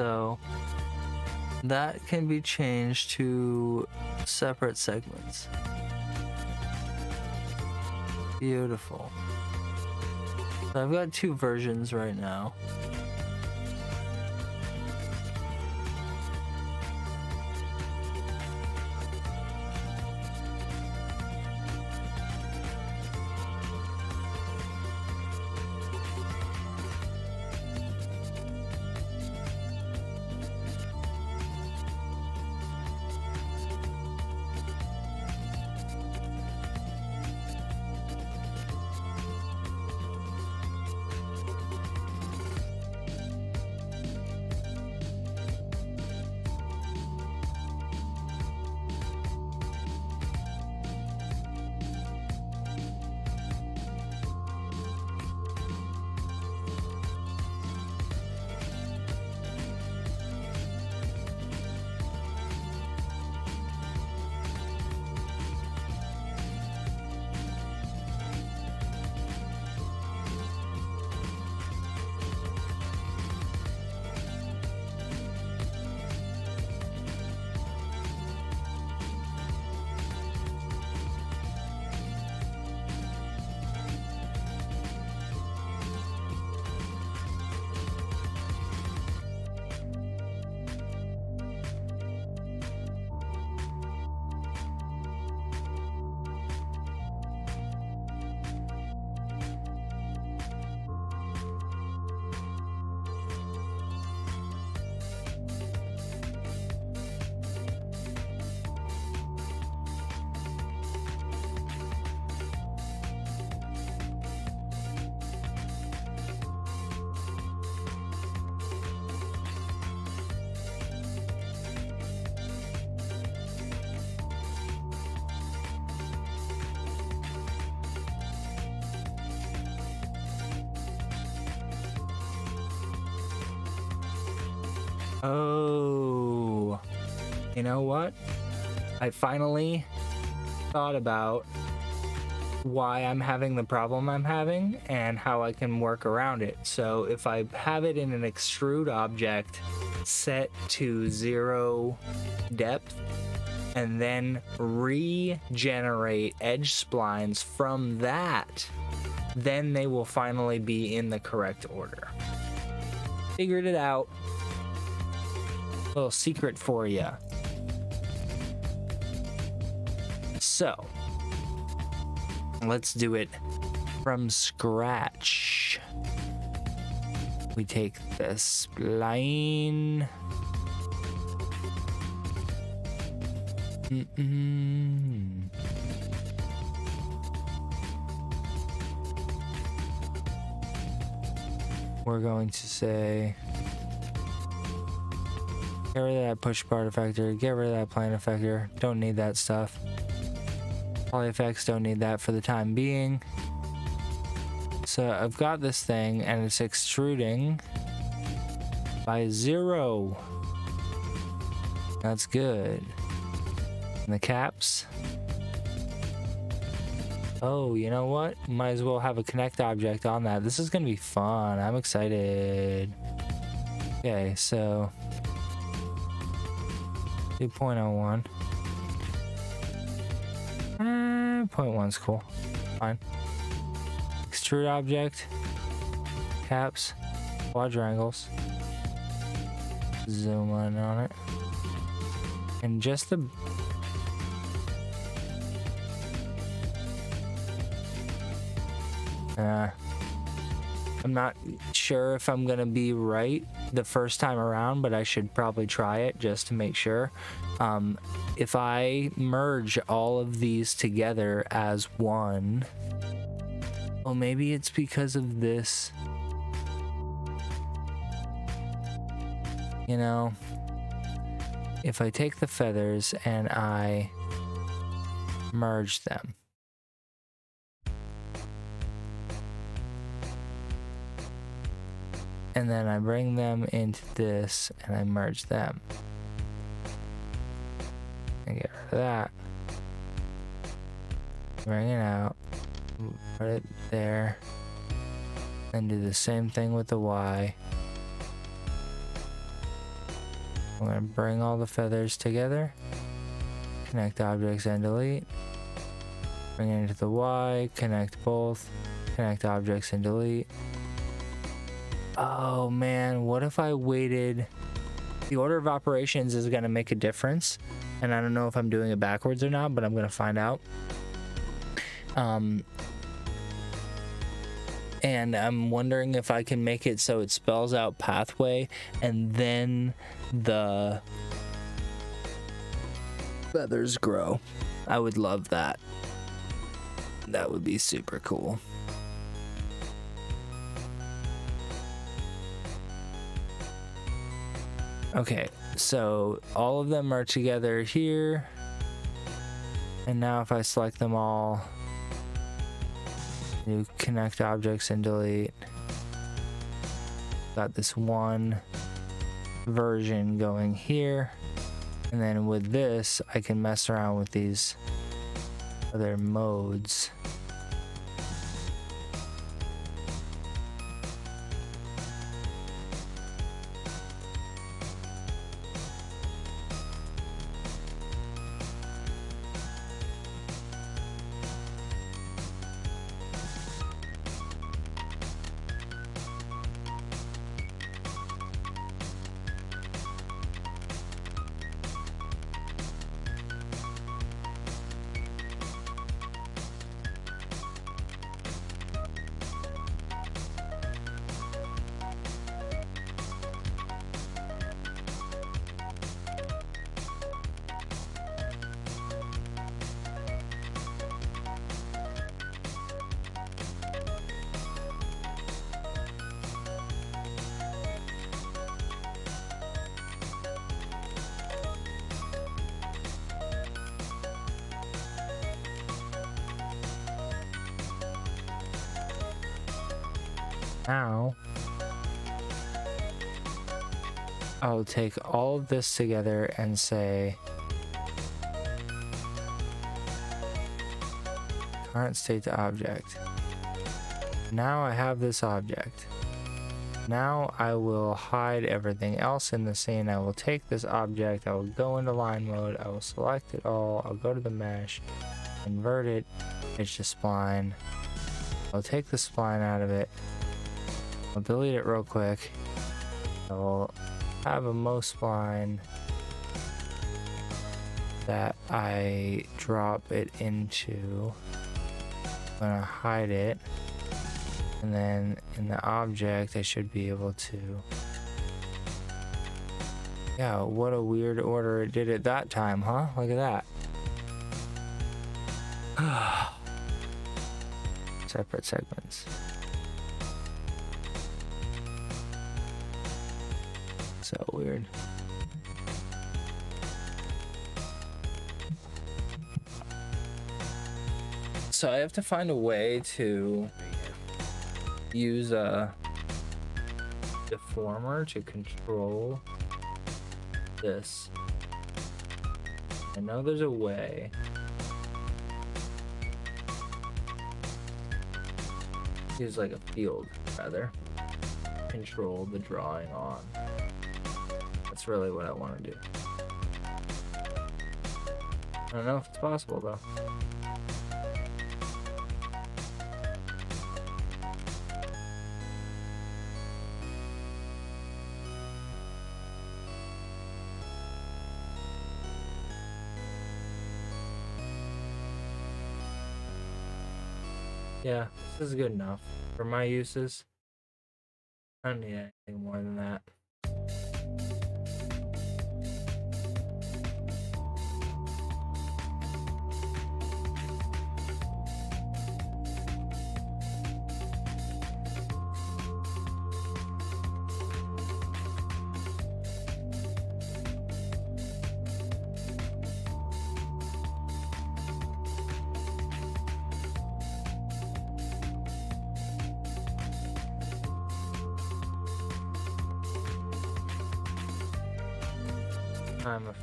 So that can be changed to separate segments. Beautiful. So I've got 2 versions right now. Oh, you know what? I finally thought about why I'm having the problem I'm having and how I can work around it. So if I have it in an extrude object set to 0 depth and then regenerate edge splines from that, then they will finally be in the correct order. Figured it out. Little secret for you. So let's do it from scratch. We take the spline. We're going to say, get rid of that push part effector, get rid of that plane effector, don't need that stuff. Poly effects, don't need that for the time being. So I've got this thing and it's extruding by 0. That's good. And the caps. Oh, you know what? Might as well have a connect object on that. This is gonna be fun. I'm excited. Okay, so 2.01. 0.1's cool. Fine. Extrude object. Caps. Quadrangles. Zoom in on it. And just the... I'm not sure if I'm gonna be right the first time around, but I should probably try it just to make sure. If I merge all of these together as one, well, maybe it's because of this. You know, if I take the feathers and I merge them, and then I bring them into this and I merge them and get rid of that, bring it out, put it there, and do the same thing with the Y. I'm going to bring all the feathers together. Connect objects and delete. Bring it into the Y, connect both. Connect objects and delete. Oh man, what if I waited? The order of operations is going to make a difference. And I don't know if I'm doing it backwards or not, but I'm going to find out. And I'm wondering if I can make it so it spells out pathway and then the feathers grow. I would love that. That would be super cool. Okay, so all of them are together here. And now if I select them all, you connect objects and delete. Got this one version going here. And then with this, I can mess around with these other modes. Now, I'll take all of this together and say current state to object. Now I have this object. Now I will hide everything else in the scene. I will take this object, I will go into line mode, I will select it all, I'll go to the mesh, invert it, it's just spline. I'll take the spline out of it. I'll delete it real quick. I'll have a most spline that I drop it into. I'm gonna hide it. And then in the object, I should be able to. Yeah, what a weird order it did it that time, huh? Look at that. Separate segments. So weird. So I have to find a way to use a deformer to control this. I know there's a way. Use like a field, rather. Control the drawing on. That's really what I want to do. I don't know if it's possible though. Yeah, this is good enough for my uses. I don't need anything more than that. I'm a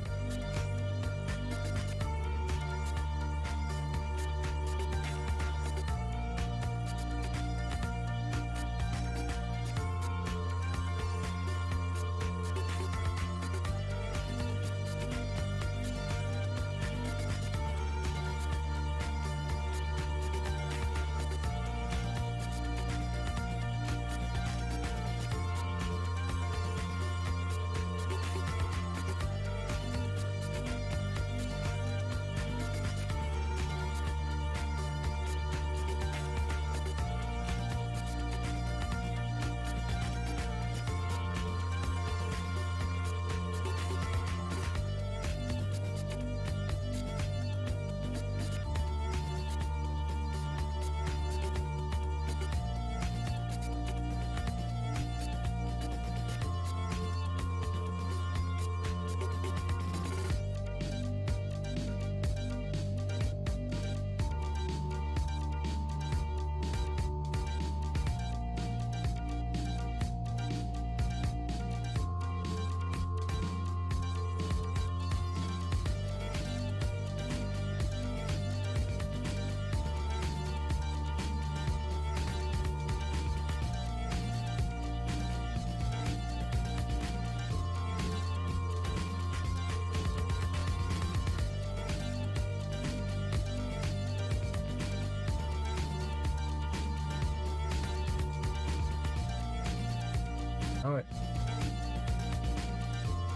Know it.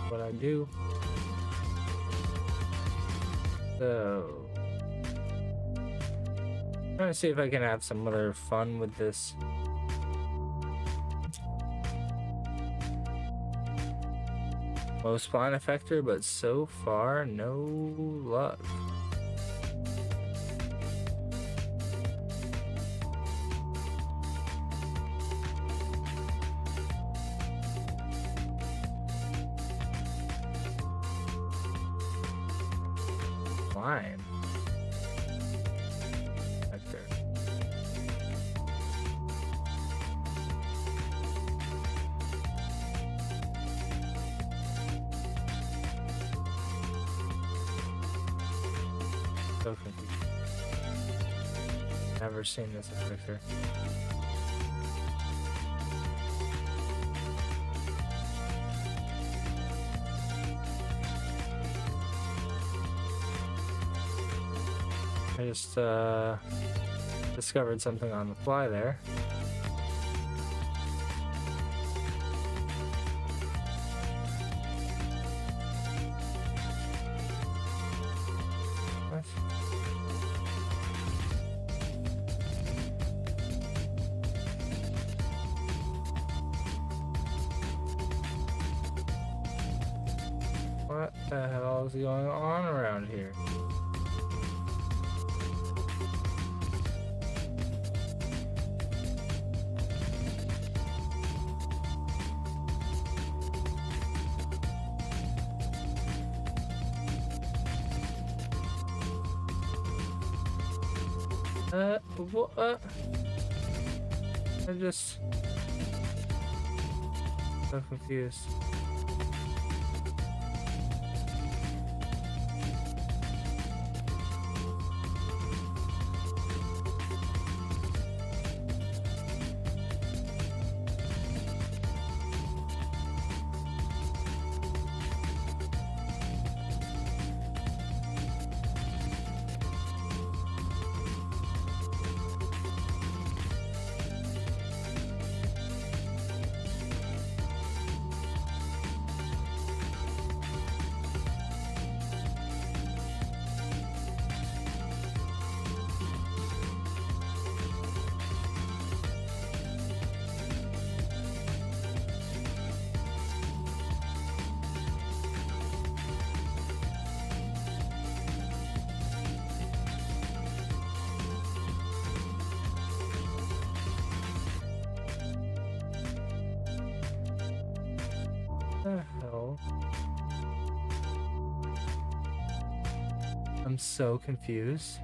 What I do. So, trying to see if I can have some other fun with this. Most spline effector, but so far, no luck. Fine. Effector. So confused. Never seen this effector. I just discovered something on the fly there. What? What the hell is going on around here? What? I'm just so confused. What the hell? I'm so confused.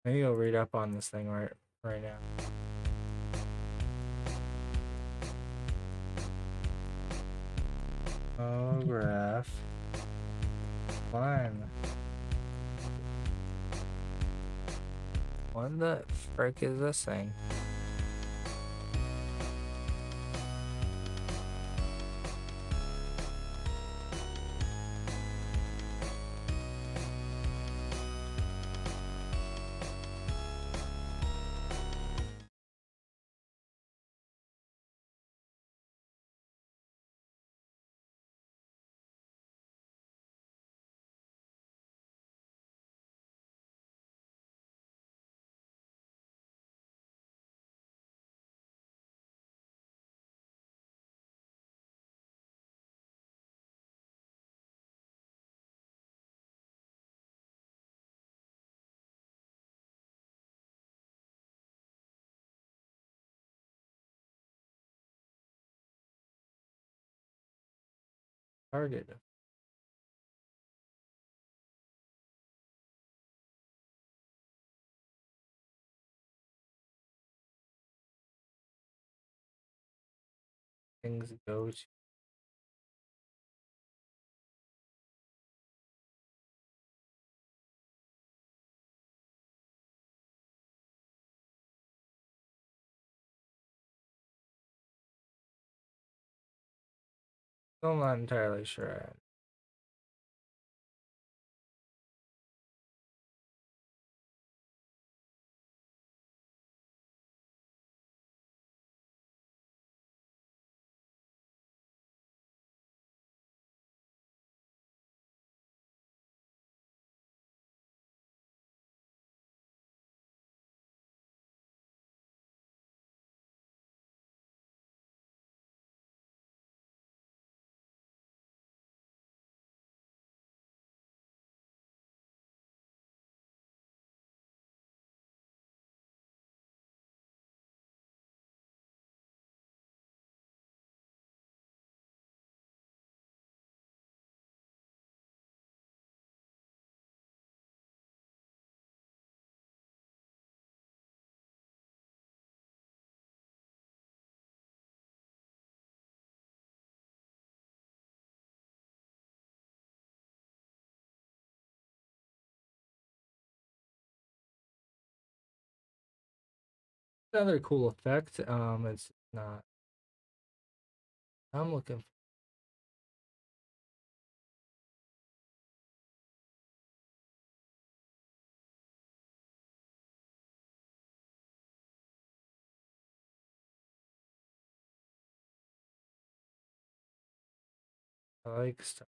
Maybe I'll read up on this thing right now. Oh, graph. Fine. What the frick is this thing? Target. Things go to. Still not entirely sure. Another cool effect. It's not. I'm looking for like stuff.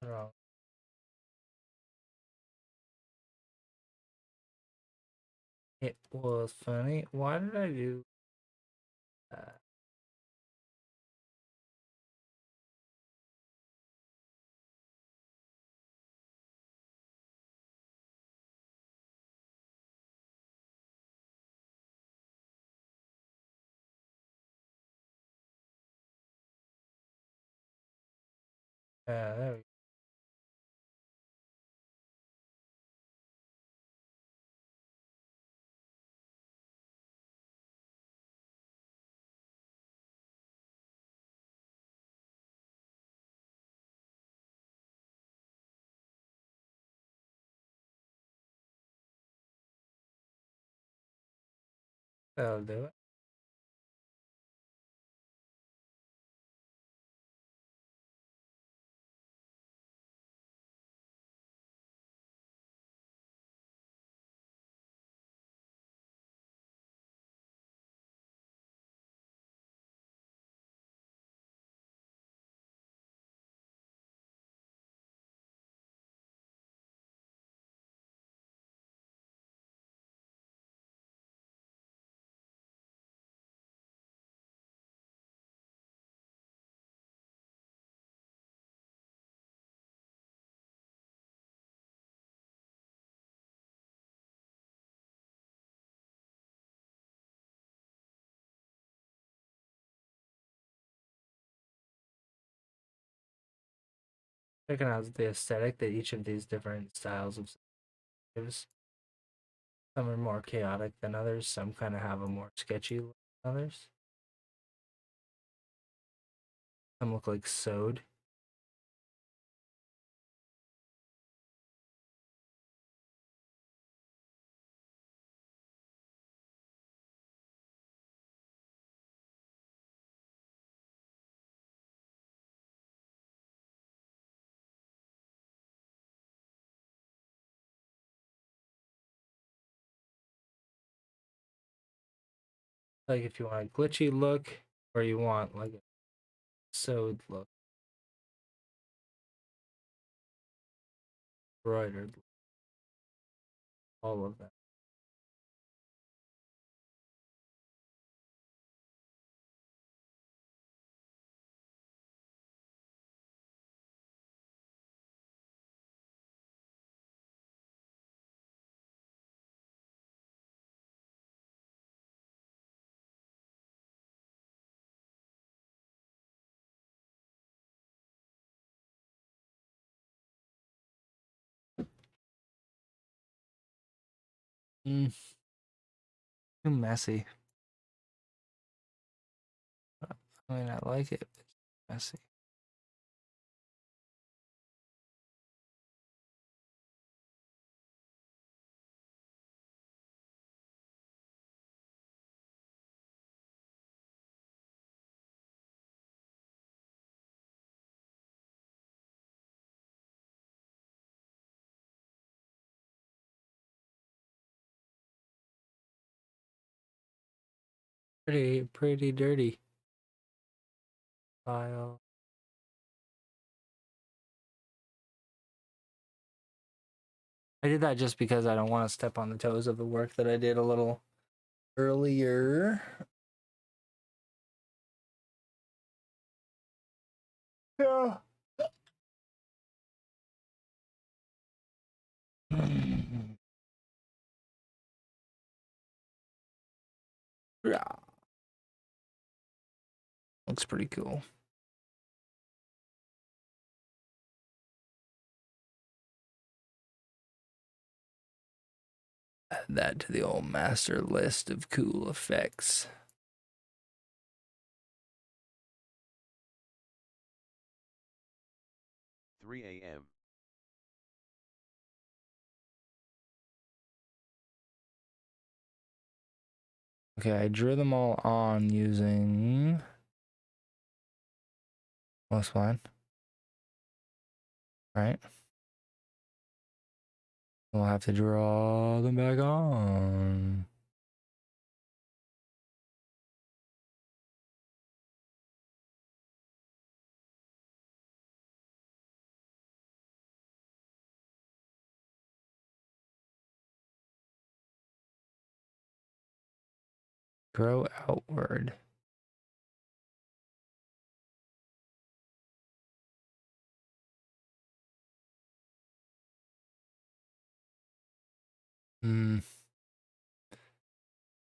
Wrong. It was funny. Why did I do that? There we go. That'll do it. Checking out the aesthetic that each of these different styles of gives. Some are more chaotic than others. Some kind of have a more sketchy look than others. Some look like sewed. Like if you want a glitchy look or you want like a sewed look, embroidered, all of that. Mm, too messy. I mean, I like it, but it's messy. Pretty dirty. File. I did that just because I don't want to step on the toes of the work that I did a little earlier. Yeah. Yeah. Looks pretty cool. Add that to the old master list of cool effects. 3 a.m. Okay, I drew them all on using +1, right? We'll have to draw them back on. Grow outward.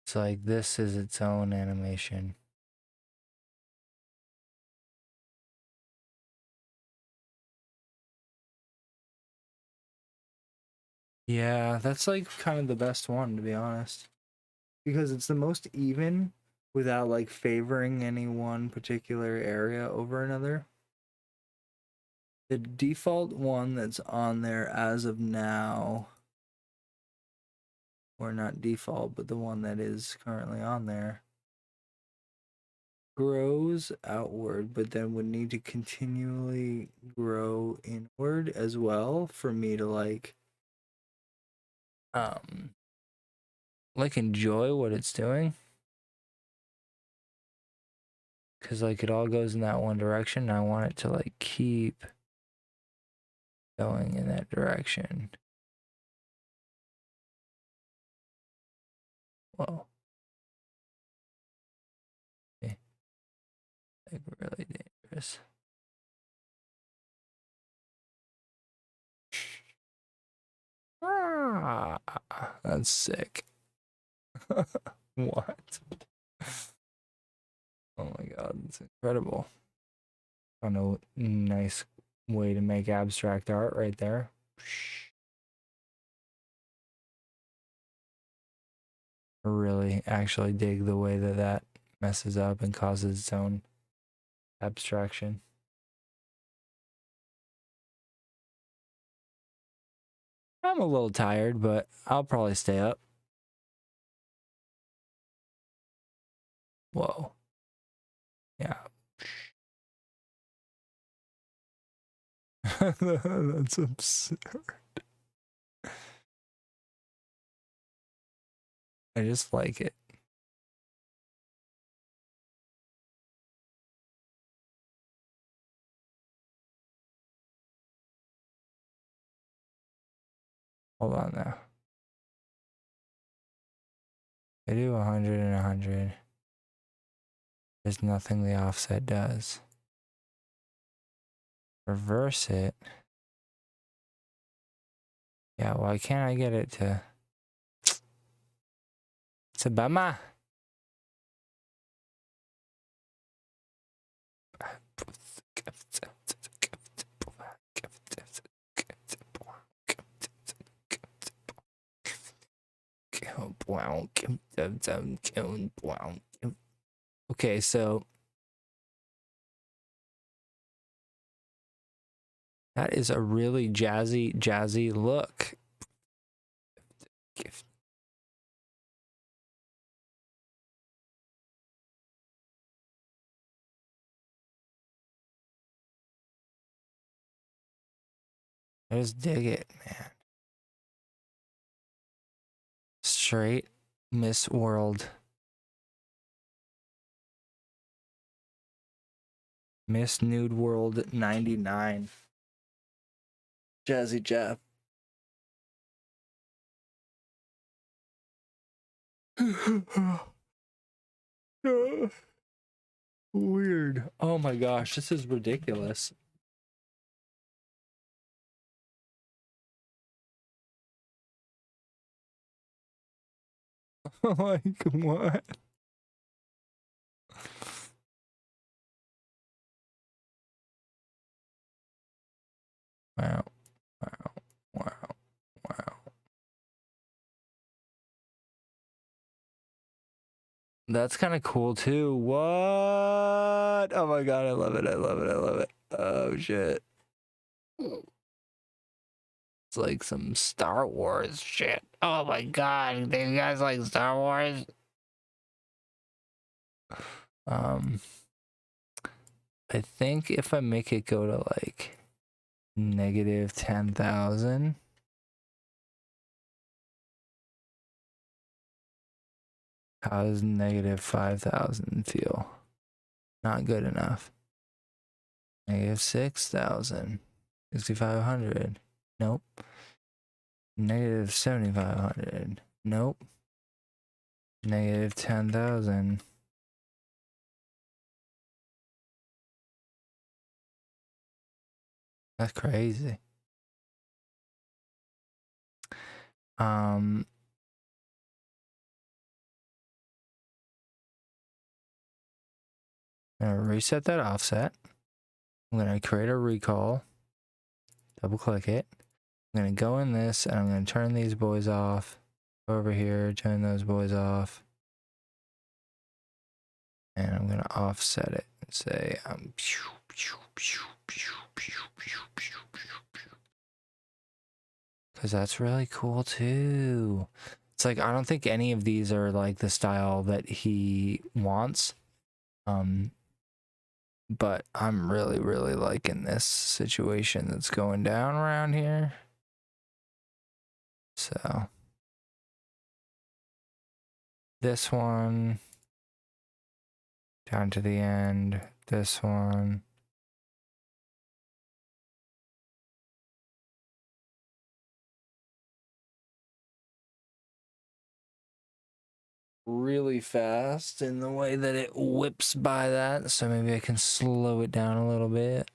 It's like this is its own animation. Yeah, that's like kind of the best one, to be honest, because it's the most even without like favoring any one particular area over another. The default one that's on there as of now, or not default, but the one that is currently on there, grows outward, but then would need to continually grow inward as well for me to like enjoy what it's doing. Because like it all goes in that one direction, and I want it to like keep going in that direction. Whoa. Okay. Like really dangerous. Ah, that's sick. What? Oh my god, it's incredible. Found a nice way to make abstract art right there. I really actually dig the way that that messes up and causes its own abstraction. I'm a little tired, but I'll probably stay up. Whoa. Yeah. That's absurd. I just like it. Hold on now. I do 100 and 100. There's nothing the offset does. Reverse it. Yeah, why can't I get it to... It's a bummer. Okay, so that is a really jazzy look. I just dig it, man. Straight Miss World. Miss Nude World 99. Jazzy Jeff. Weird. Oh my gosh, this is ridiculous. Like, what? Wow. Wow. Wow. Wow. That's kind of cool too. What? Oh my god, I love it. I love it. I love it. Oh shit. It's like some Star Wars shit. Oh my god, do you guys like Star Wars? I think if I make it go to like negative 10,000. How does negative 5,000 feel? Not good enough. Negative 6,000. 6,500. Nope. Negative 7,500. Nope. Negative 10,000. That's crazy. I'm gonna reset that offset. I'm gonna create a recall. Double click it. I'm gonna go in this and I'm gonna turn these boys off. Go over here, turn those boys off. And I'm gonna offset it and say because that's really cool too. It's like I don't think any of these are like the style that he wants. But I'm really liking this situation that's going down around here. So this one down to the end, this one. Really fast in the way that it whips by that, so maybe I can slow it down a little bit.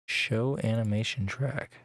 Show animation track.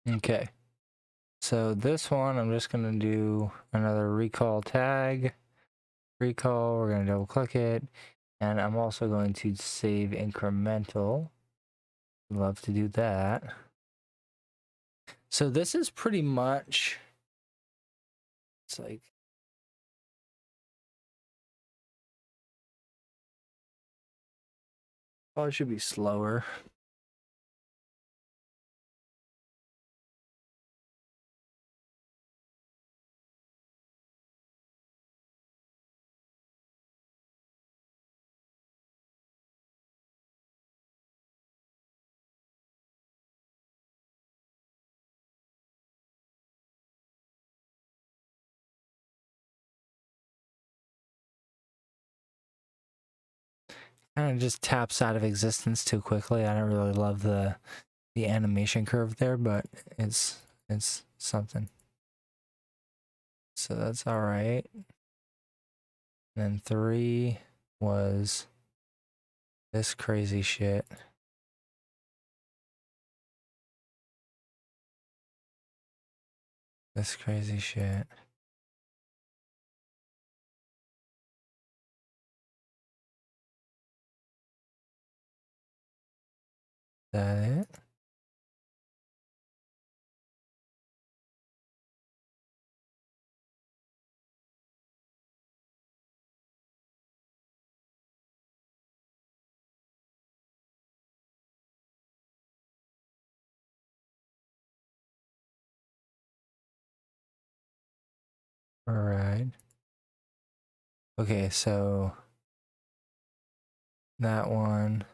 Okay. So this one, I'm just going to do another recall tag. Recall, we're going to double click it. And I'm also going to save incremental. Love to do that. So this is pretty much, it's like, Probably should be slower. Kind of just taps out of existence too quickly. I don't really love the animation curve there, but it's something. So that's all right. And then 3 was this crazy shit. This crazy shit. Is that it? All right. Okay, so that one.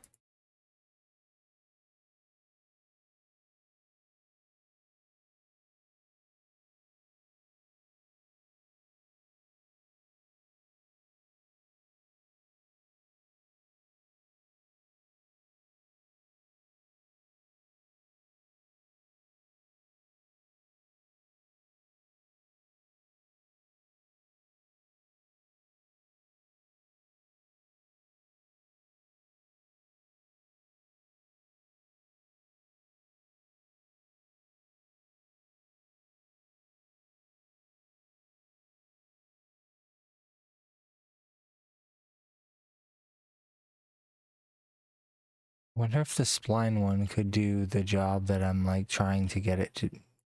Wonder if the spline one could do the job that I'm like trying to get it to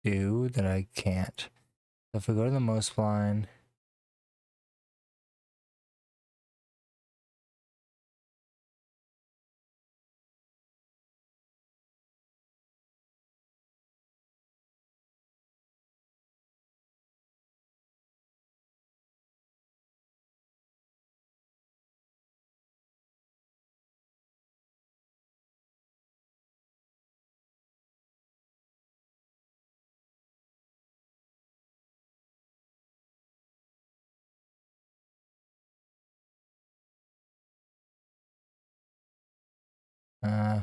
do that I can't. So if we go to the most spline, uh,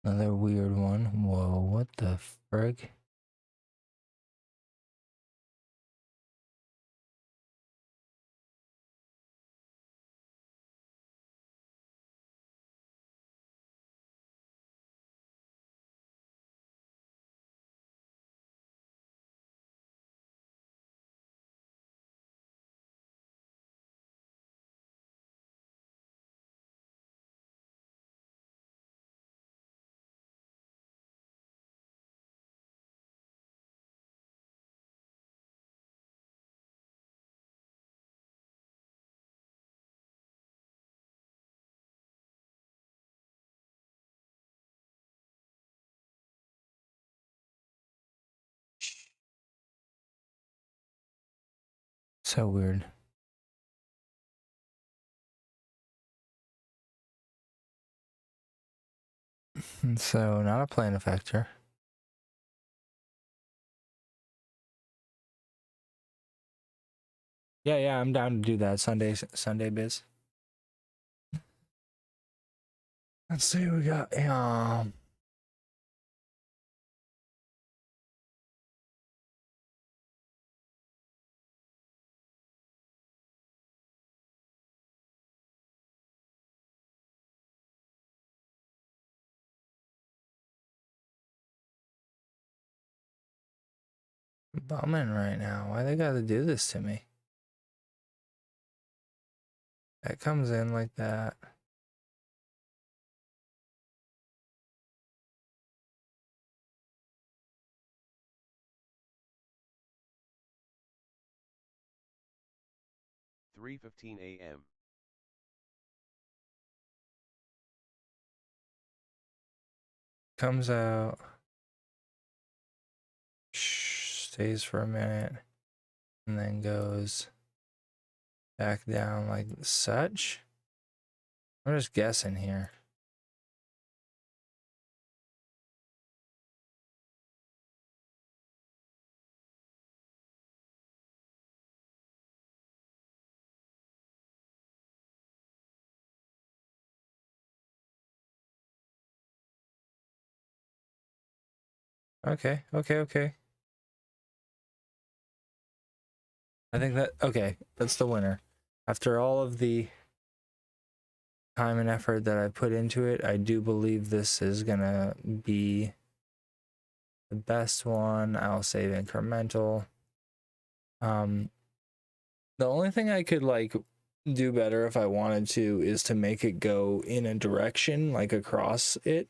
another weird one. Whoa, what the frig? So weird. So not a plane effector. Yeah, I'm down to do that Sunday biz. Let's see, we got bumming right now. Why they gotta do this to me? That comes in like that. Three 15 a.m. Comes out. Stays for a minute. And then goes back down like such. I'm just guessing here. Okay. I think that's the winner. After all of the time and effort that I put into it, I do believe this is gonna be the best one. I'll save incremental. The only thing I could like do better if I wanted to is to make it go in a direction like across it.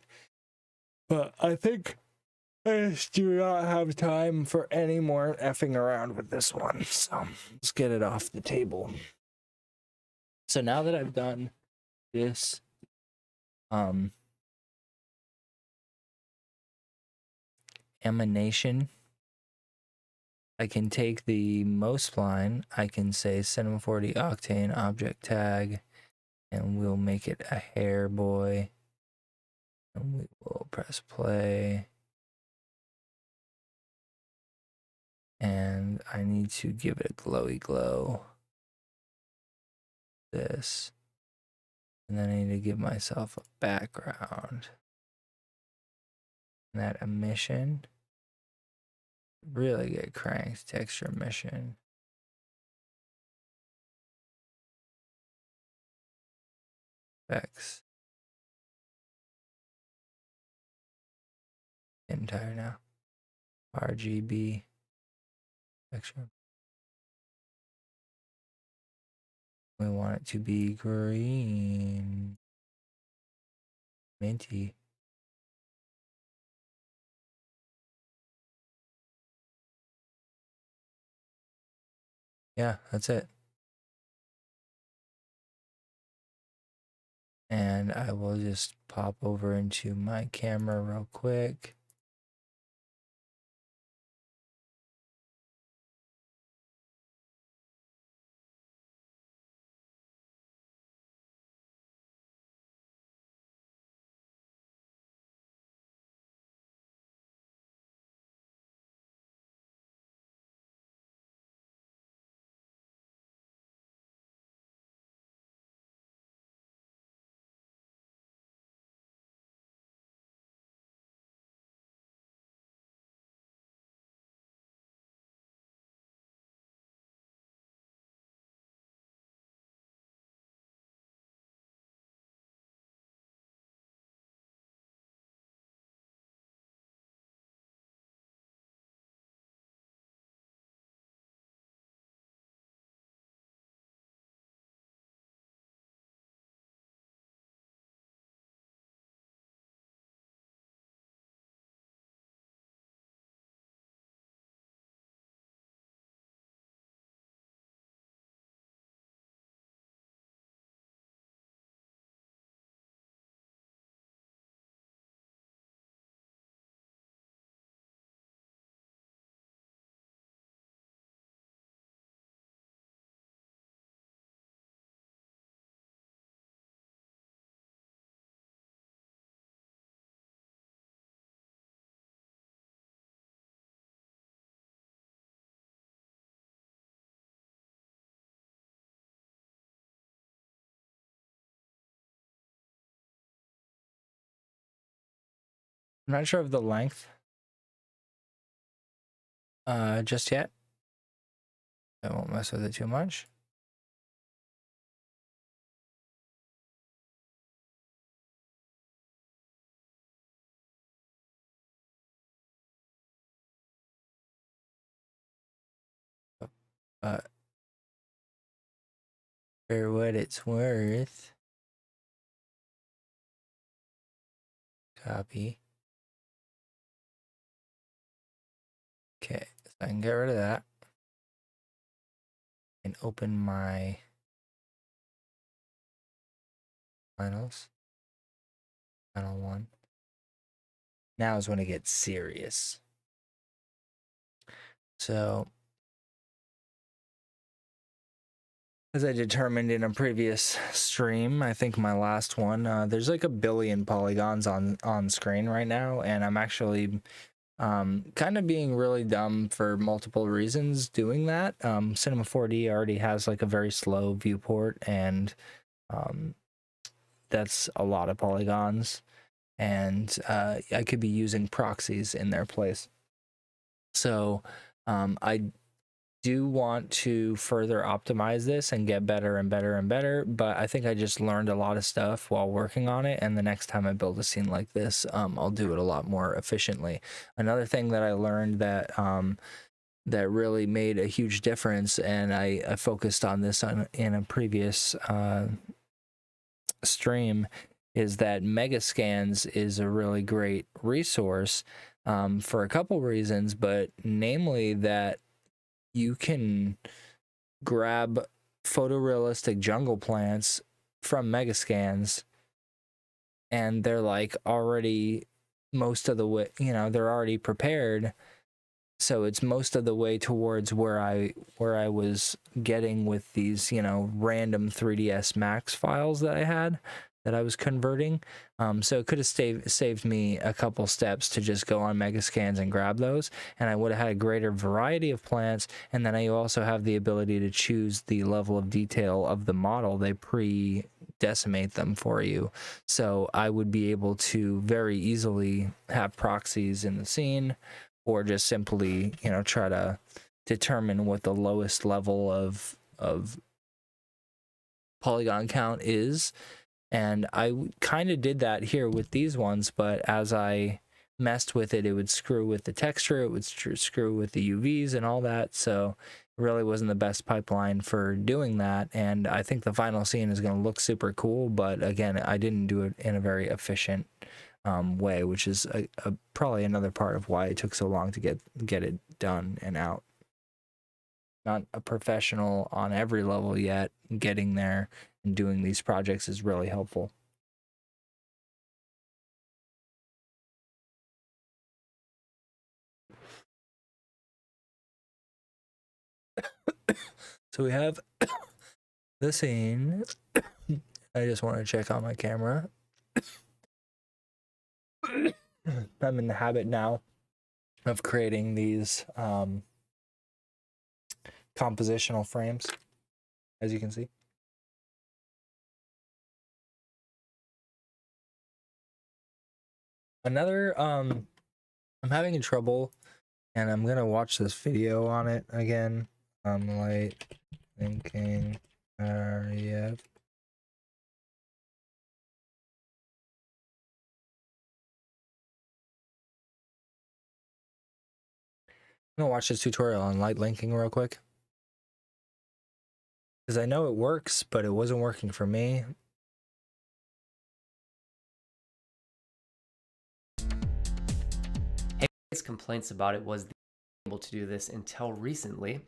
But I think I just do not have time for any more effing around with this one. So let's get it off the table. So now that I've done this emanation, I can take the most spline, I can say 740 octane object tag, and we'll make it a hair boy. And we will press play. And I need to give it a glowy glow. This. And then I need to give myself a background. And that emission. Really get cranked. Texture emission. Effects. Entire now. RGB. Texture. We want it to be green. Minty. Yeah, that's it. And I will just pop over into my camera real quick. I'm not sure of the length just yet. I won't mess with it too much. But for what it's worth, copy. Okay, so I can get rid of that and open my finals. Final one. Now is when it gets serious. So, as I determined in a previous stream, I think my last one, there's like 1 billion polygons on screen right now, and I'm actually kind of being really dumb for multiple reasons doing that. Cinema 4D already has like a very slow viewport, and that's a lot of polygons, and I could be using proxies in their place. So I do want to further optimize this and get better and better and better, but I think I just learned a lot of stuff while working on it, and the next time I build a scene like this, I'll do it a lot more efficiently. Another thing that I learned that that really made a huge difference, and I focused on this in a previous stream, is that Megascans is a really great resource for a couple reasons, but namely that you can grab photorealistic jungle plants from Megascans, and they're like already most of the way, you know, they're already prepared. So it's most of the way towards where I was getting with these, you know, random 3ds Max files that I had that I was converting. So it could have saved me a couple steps to just go on Megascans and grab those, and I would have had a greater variety of plants. And then I also have the ability to choose the level of detail of the model. They pre-decimate them for you, so I would be able to very easily have proxies in the scene, or just simply, you know, try to determine what the lowest level of polygon count is. And I kind of did that here with these ones, but as I messed with it, it would screw with the texture, it would screw with the UVs and all that. So it really wasn't the best pipeline for doing that. And I think the final scene is going to look super cool, but again, I didn't do it in a very efficient way, which is probably another part of why it took so long to get it done and out. Not a professional on every level yet. Getting there and doing these projects is really helpful. So we have the scene. I just want to check on my camera. I'm in the habit now of creating these compositional frames, as you can see. Another, I'm having trouble, and I'm gonna watch this video on it again. Light linking REF. I'm gonna watch this tutorial on light linking real quick, because I know it works, but it wasn't working for me. Complaints about it was able to do this until recently.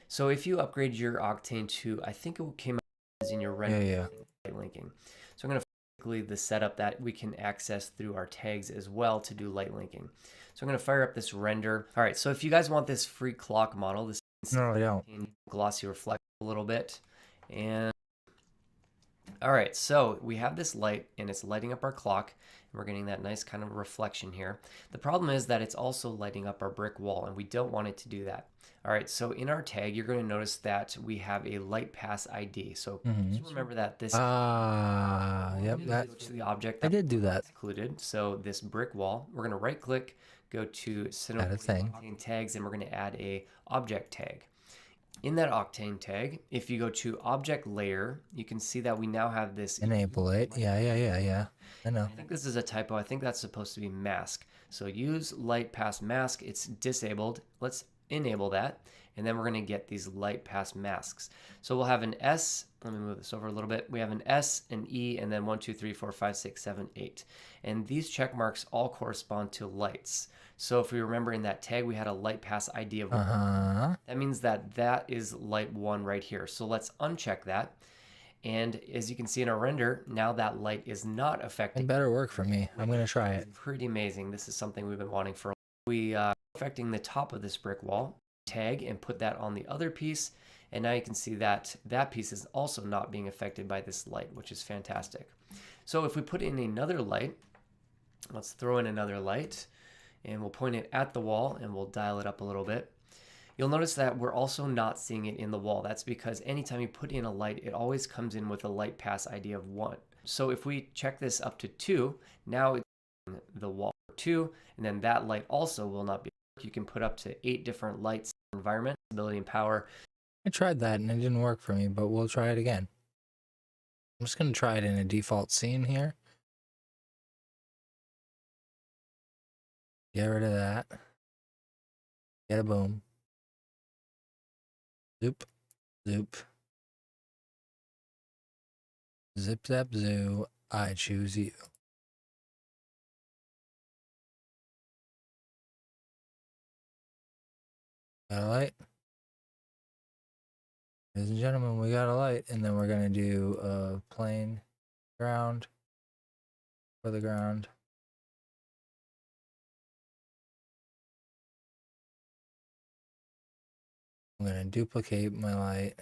So if you upgrade your Octane to, I think it came out in your render light linking. So I'm going to quickly the setup that we can access through our tags as well to do light linking. So I'm going to fire up this render. All right, so if you guys want this free clock model, this no, I don't. glossy reflect a little bit, and All right, so we have this light and it's lighting up our clock and we're getting that nice kind of reflection here. The problem is that it's also lighting up our brick wall and we don't want it to do that. All right, so in our tag, you're going to notice that we have a light pass ID. So just remember that this yep, that to the object I did do that. Included. So this brick wall, we're going to right click, go to Add a thing. Octane tags, and we're going to add a object tag. In that Octane tag, if you go to object layer, you can see that we now have this enable it. Yeah. I know. I think this is a typo. I think that's supposed to be mask. So use light pass mask. It's disabled. Let's enable that. And then we're going to get these light pass masks. So we'll have an S. Let me move this over a little bit. We have an S, an E, and then 1, 2, 3, 4, 5, 6, 7, 8. And these check marks all correspond to lights. So if we remember in that tag, we had a light pass ID of 1. That means that that is light 1 right here. So let's uncheck that. And as you can see in our render, now that light is not affecting. It better work for me. I'm going to try it. Pretty amazing. This is something we've been wanting for a while. We affecting the top of this brick wall, tag and put that on the other piece. And now you can see that that piece is also not being affected by this light, which is fantastic. So if we put in another light, let's throw in another light and we'll point it at the wall and we'll dial it up a little bit. You'll notice that we're also not seeing it in the wall. That's because anytime you put in a light, it always comes in with a light pass ID of 1. So if we check this up to 2, now it's in the wall 2, and then that light also will not be. You can put up to 8 different lights, environment, ability, and power. I tried that and it didn't work for me, but we'll try it again. I'm just going to try it in a default scene here. Get rid of that. Get a boom. Zoop, zoop. Zip, zap, zoo. I choose you. Got a light. Ladies and gentlemen, we got a light. And then we're going to do a plain ground for the ground. I'm going to duplicate my light.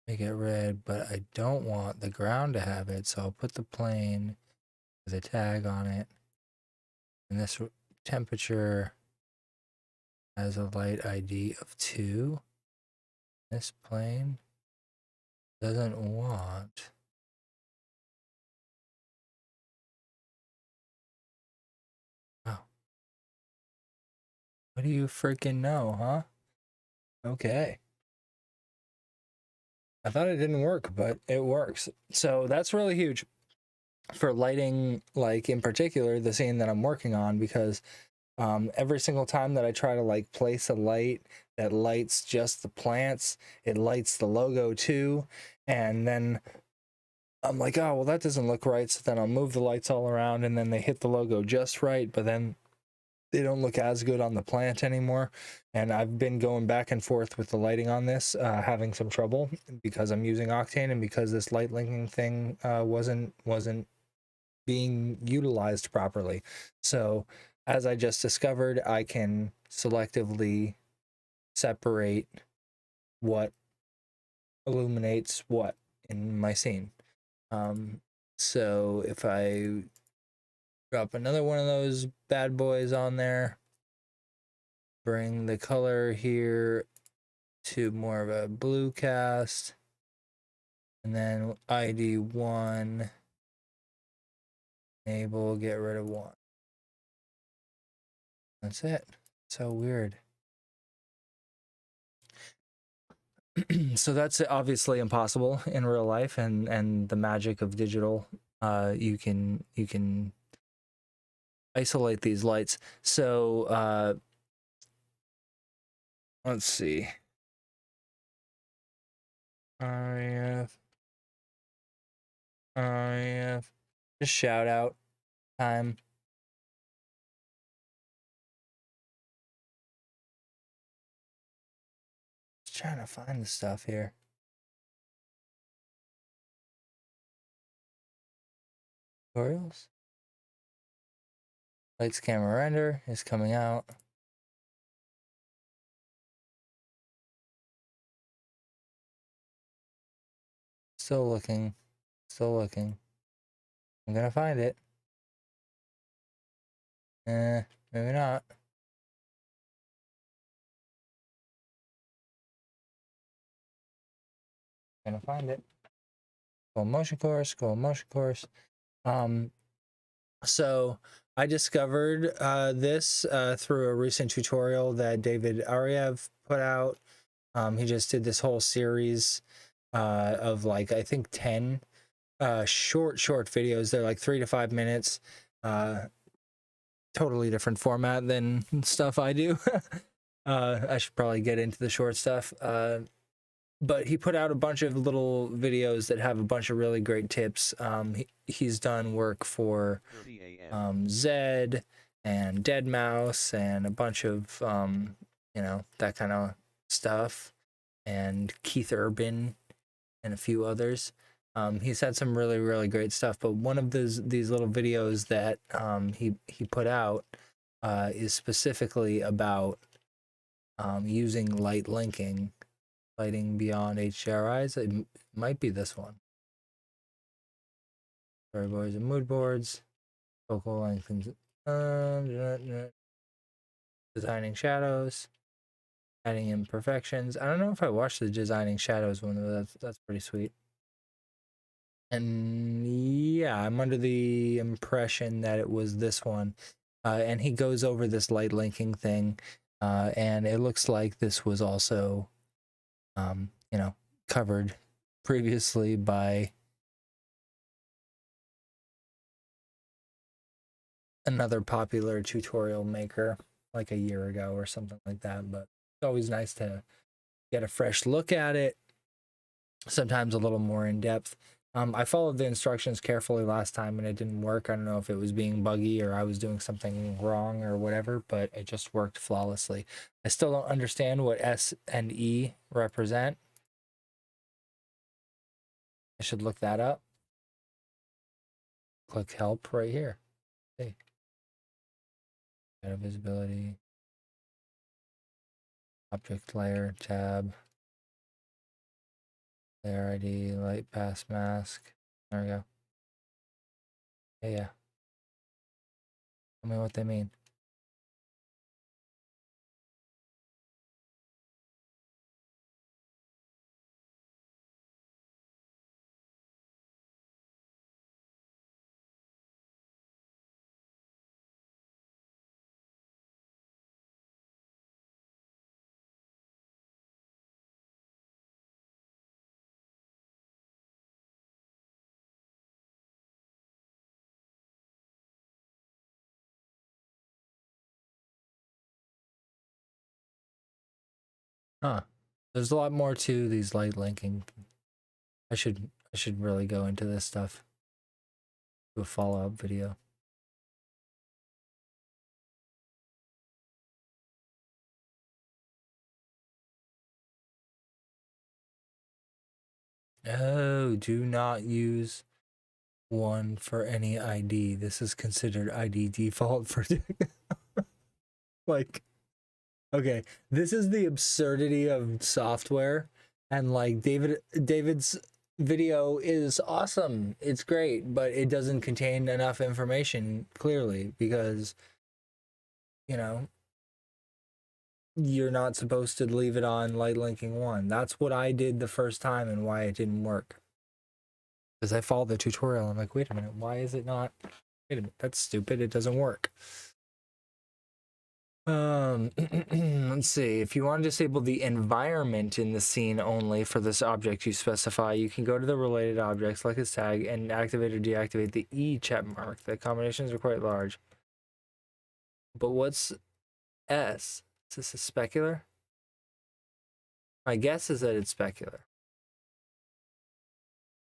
Make it red, but I don't want the ground to have it, so I'll put the plane with a tag on it. And this temperature has a light ID of 2. This plane doesn't want. Oh. What do you freaking know, huh? Okay. I thought it didn't work, but it works. So that's really huge for lighting, like in particular, the scene that I'm working on, because every single time that I try to like place a light that lights just the plants, it lights the logo too. And then I'm like, oh, well, that doesn't look right. So then I'll move the lights all around and then they hit the logo just right. But then they don't look as good on the plant anymore. And I've been going back and forth with the lighting on this, having some trouble because I'm using Octane and because this light linking thing wasn't being utilized properly. So as I just discovered, I can selectively separate what illuminates what in my scene. So if I drop another one of those bad boys on there, bring the color here to more of a blue cast, and then ID 1, enable, get rid of 1. That's it. So weird. So that's obviously impossible in real life, and the magic of digital, you can isolate these lights. So let's see. RF, just shout out time. Just trying to find the stuff here. Tutorials? Lights camera render is coming out. Still looking. Still looking. I'm gonna find it. Maybe not. Gonna find it. Go motion course, go motion course. So I discovered this through a recent tutorial that David Ariev put out. He just did this whole series of like, I think 10 short videos. They're like 3 to 5 minutes. Totally different format than stuff I do. I should probably get into the short stuff. But he put out a bunch of little videos that have a bunch of really great tips. He's done work for Zed and Deadmau5 and a bunch of, you know, that kind of stuff. And Keith Urban and a few others. He's had some really great stuff. But one of these little videos that he put out is specifically about using light linking. Lighting beyond HDRIs. It might be this one. Storyboards and mood boards. Focal length and designing shadows. Adding imperfections. I don't know if I watched the designing shadows one, but that's pretty sweet. And yeah, I'm under the impression that it was this one. And he goes over this light linking thing. And it looks like this was also you know, covered previously by another popular tutorial maker like a year ago or something like that. But it's always nice to get a fresh look at it, sometimes a little more in depth. I followed the instructions carefully last time and it didn't work. I don't know if it was being buggy or I was doing something wrong or whatever, but it just worked flawlessly. I still don't understand what S and E represent. I should look that up. Click help right here. Hey. Shadow visibility. Object layer tab. Layer ID, light pass mask. There we go. Yeah. Tell me what they mean. Huh. There's a lot more to these light linking. I should really go into this stuff. Do a follow-up video. Oh, do not use one for any ID. This is considered ID default for like, okay, this is the absurdity of software. And like David's video is awesome. It's great, but it doesn't contain enough information clearly because, you know, you're not supposed to leave it on light linking 1. That's what I did the first time and why it didn't work. Because I followed the tutorial. I'm like, wait a minute, why is it not? Wait a minute, that's stupid. It doesn't work. Let's see. If you want to disable the environment in the scene only for this object you specify, you can go to the related object, select its tag, and activate or deactivate the E check mark. The combinations are quite large. But what's S? Is this a specular? My guess is that it's specular,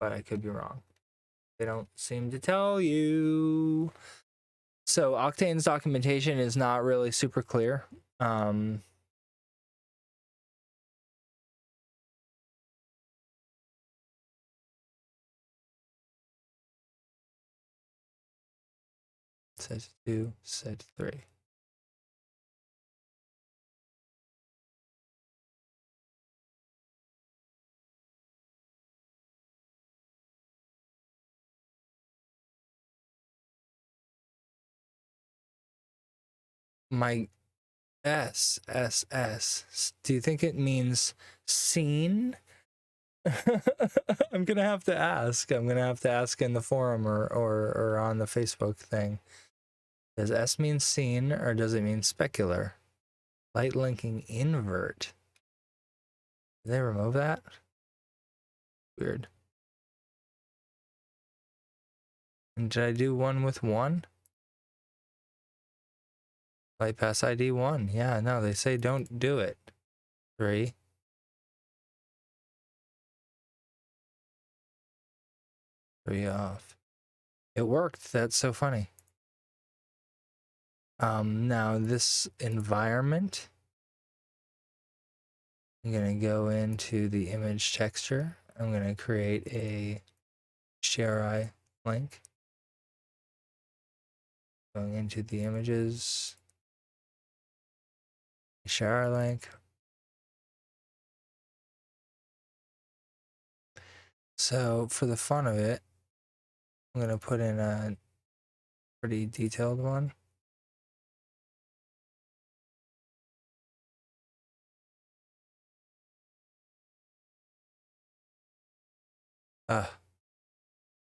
but I could be wrong. They don't seem to tell you. So Octane's documentation is not really super clear. set to 2, set to 3. My S. Do you think it means scene? I'm gonna have to ask. I'm gonna have to ask in the forum or on the Facebook thing. Does S mean scene or does it mean specular? Light linking invert. Did they remove that? Weird. And did I do one with 1? Light pass ID 1. Yeah, no, they say don't do it. 3. 3 off. It worked. That's so funny. Now this environment, I'm gonna go into the image texture. I'm gonna create a share link. Going into the images, share link. So for the fun of it, I'm gonna put in a pretty detailed one.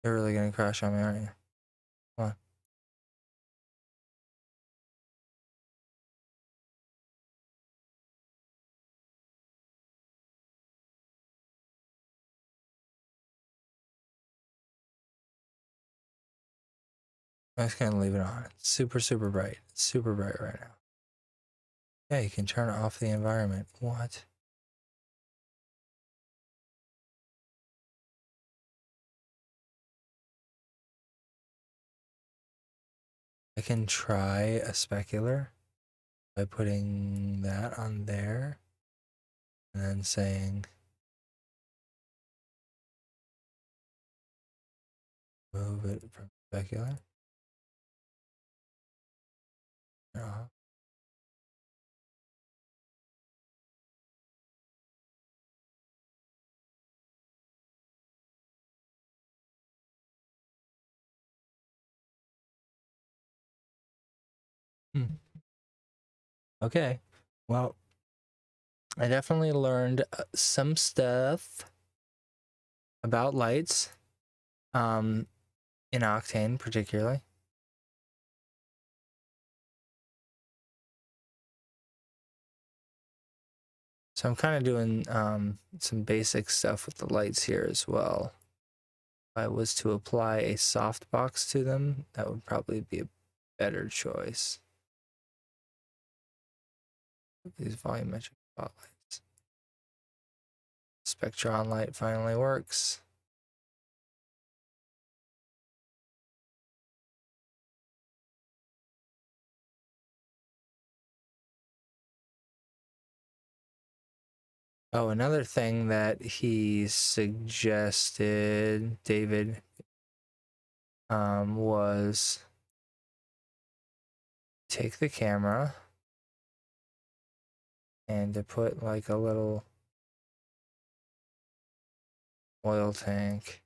You're really gonna crash on me, aren't you? Come on. I'm just gonna leave it on. It's super, super bright. It's super bright right now. Yeah, you can turn off the environment. What? I can try a specular by putting that on there and then saying move it from specular. Off. Okay. Well, I definitely learned some stuff about lights, in Octane particularly. So I'm kind of doing some basic stuff with the lights here as well. If I was to apply a softbox to them, that would probably be a better choice. These volumetric spotlights. Spectron light finally works. Oh, another thing that he suggested, David, was take the camera and to put like a little oil tank,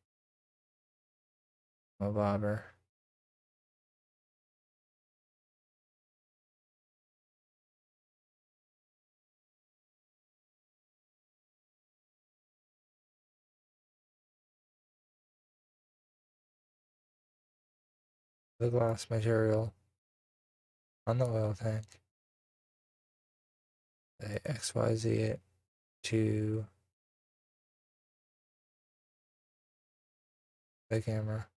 a bobber. The glass material on the oil tank. Say XYZ it to the camera.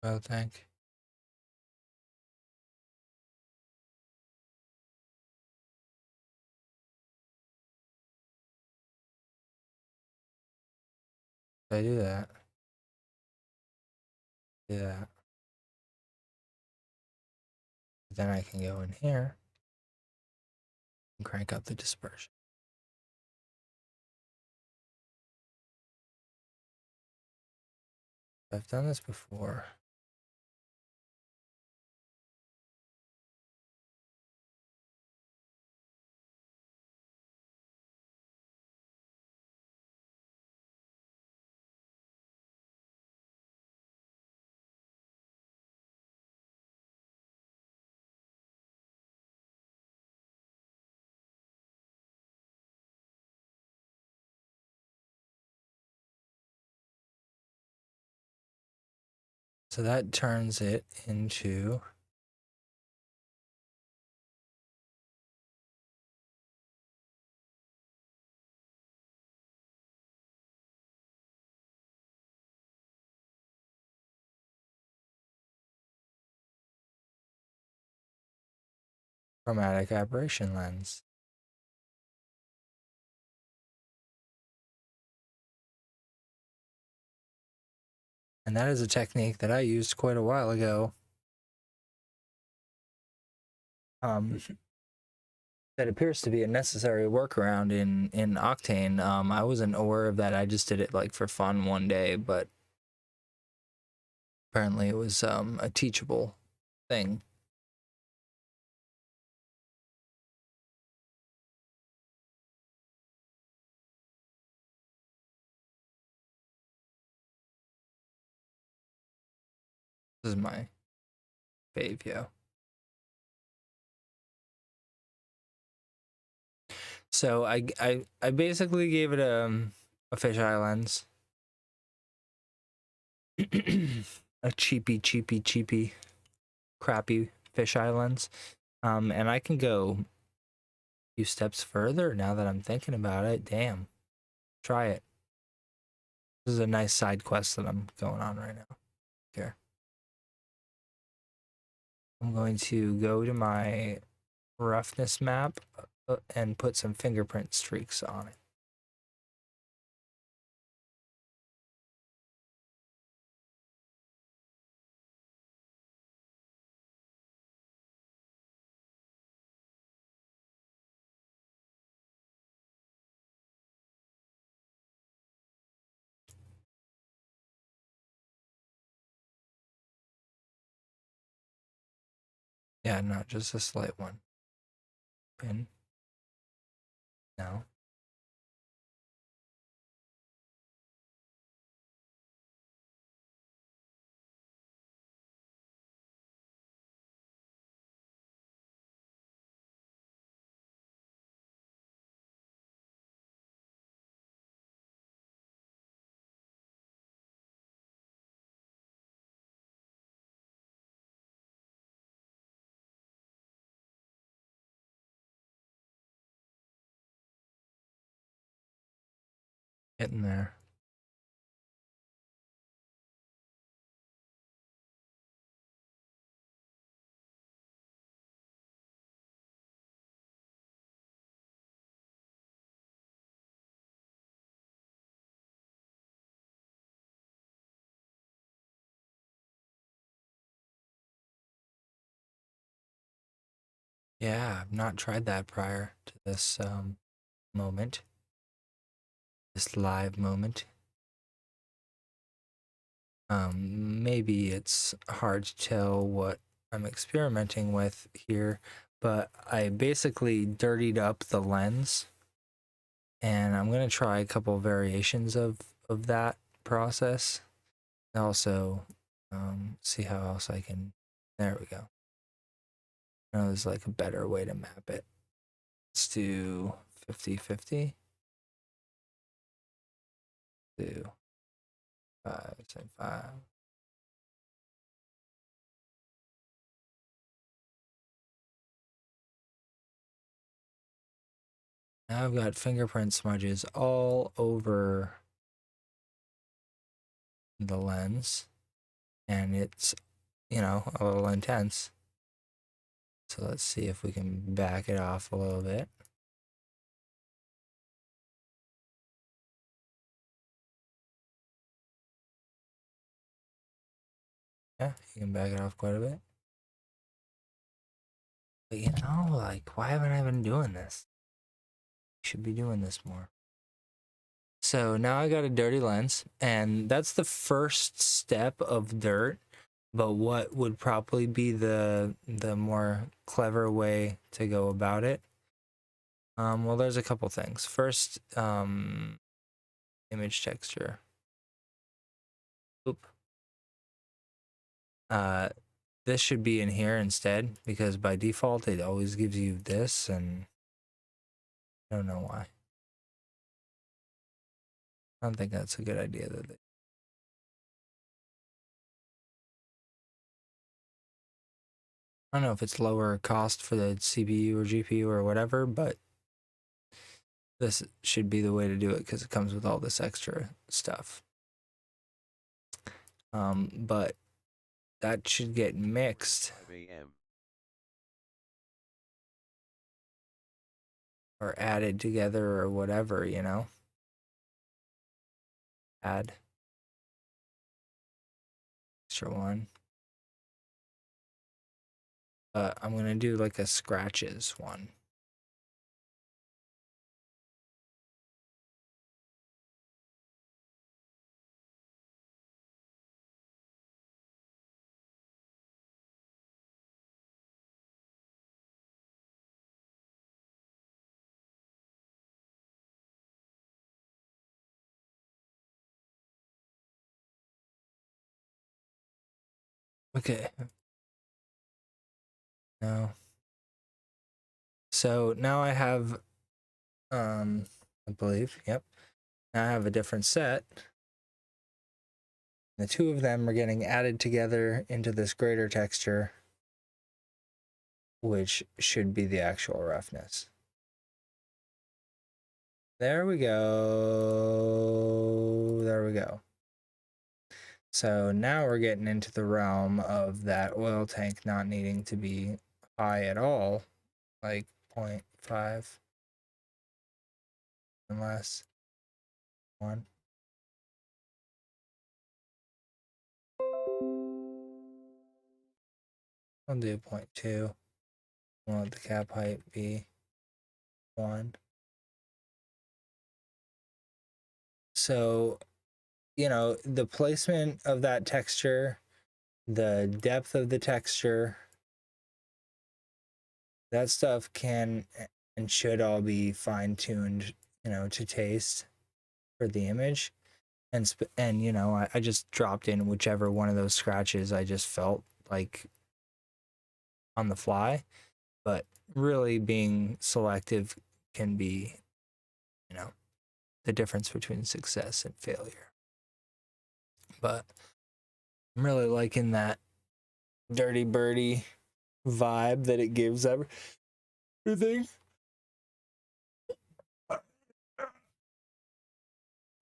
Oil tank. I do that. Do that. Then I can go in here and crank up the dispersion. I've done this before. So that turns it into chromatic aberration lens. And that is a technique that I used quite a while ago. That appears to be a necessary workaround in Octane. I wasn't aware of that. I just did it like for fun one day, but apparently it was a teachable thing. This is my fave, yo. So I basically gave it a fisheye lens. A cheapy, crappy fisheye lens. And I can go a few steps further now that I'm thinking about it. Damn. Try it. This is a nice side quest that I'm going on right now. Here. I'm going to go to my roughness map and put some fingerprint streaks on it. Yeah, not just a slight one. Pin. No. Getting there. Yeah, I've not tried that prior to this moment. This live moment. Maybe it's hard to tell what I'm experimenting with here, but I basically dirtied up the lens, and I'm gonna try a couple variations of that process. Also, see how else I can. There we go. Now there's like a better way to map it. Let's do 50-50. Do 5-5. Now I've got fingerprint smudges all over the lens, and it's, you know, a little intense. So let's see if we can back it off a little bit. Yeah, you can back it off quite a bit. But you know, like, why haven't I been doing this? Should be doing this more. So now I got a dirty lens, and that's the first step of dirt. But what would probably be the more clever way to go about it? Well, there's a couple things. First, image texture. Oop. This should be in here instead, because by default it always gives you this, and I don't know why. I don't think that's a good idea that I don't know if it's lower cost for the CPU or GPU or whatever, but this should be the way to do it because it comes with all this extra stuff. But that should get mixed or added together or whatever, you know. Add extra one. I'm gonna do like a scratches one. Okay. No. So now I have, I believe, yep. Now I have a different set. The two of them are getting added together into this greater texture, which should be the actual roughness. There we go. There we go. So now we're getting into the realm of that oil tank not needing to be high at all, like 0.5 unless 1. I'll do 0.2. We'll let the cap height be 1. So, you know, the placement of that texture, the depth of the texture, that stuff can and should all be fine-tuned, you know, to taste for the image. And you know, I just dropped in whichever one of those scratches I just felt like on the fly. But really being selective can be, you know, the difference between success and failure. But I'm really liking that dirty birdie vibe that it gives everything.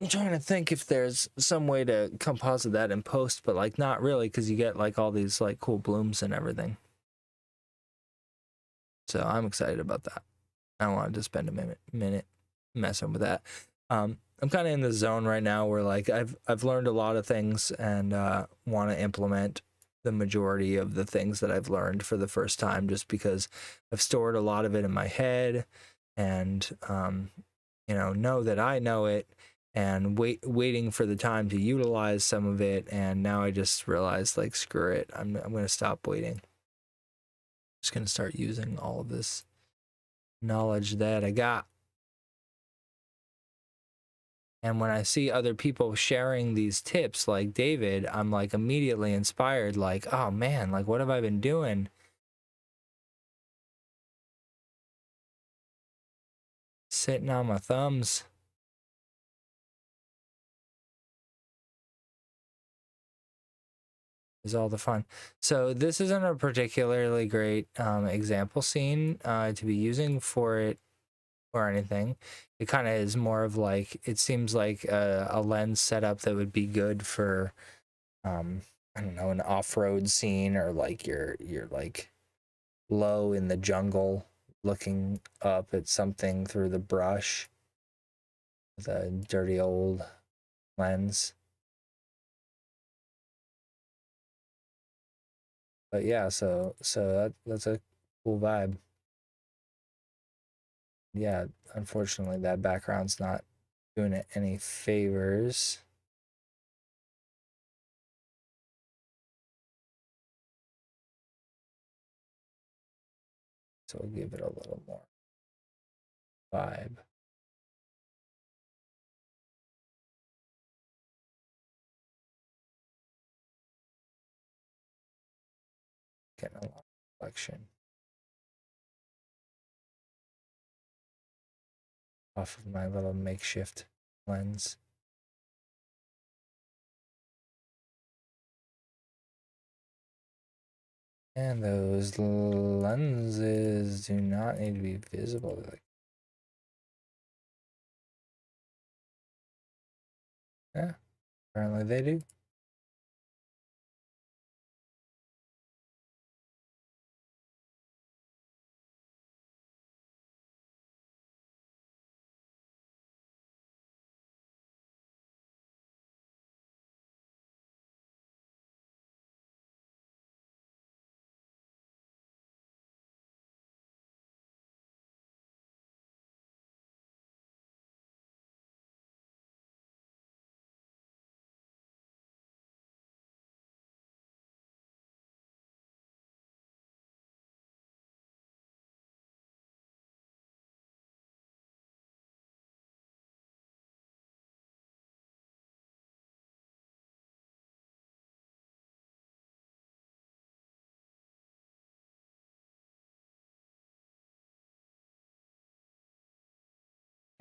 I'm trying to think if there's some way to composite that in post, but like not really, because you get like all these like cool blooms and everything. So I'm excited about that. I wanted to spend a minute messing with that. I'm kind of in the zone right now where like I've learned a lot of things and want to implement the majority of the things that I've learned for the first time, just because I've stored a lot of it in my head and you know that I know it, and waiting for the time to utilize some of it. And now I just realized, like, screw it, I'm gonna stop waiting. Just gonna start using all of this knowledge that I got. And when I see other people sharing these tips like David, I'm like immediately inspired, like, oh man, like what have I been doing? Sitting on my thumbs. Is all the fun. So this isn't a particularly great example scene to be using for it or anything. It kind of is more of like, it seems like a lens setup that would be good for I don't know, an off-road scene, or like you're like low in the jungle looking up at something through the brush with a dirty old lens. But yeah, so that's a Cool vibe. Yeah, unfortunately that background's not doing it any favors. So we'll give it a little more vibe. Getting a lot of reflection off of my little makeshift lens. And those lenses do not need to be visible. Yeah, apparently they do.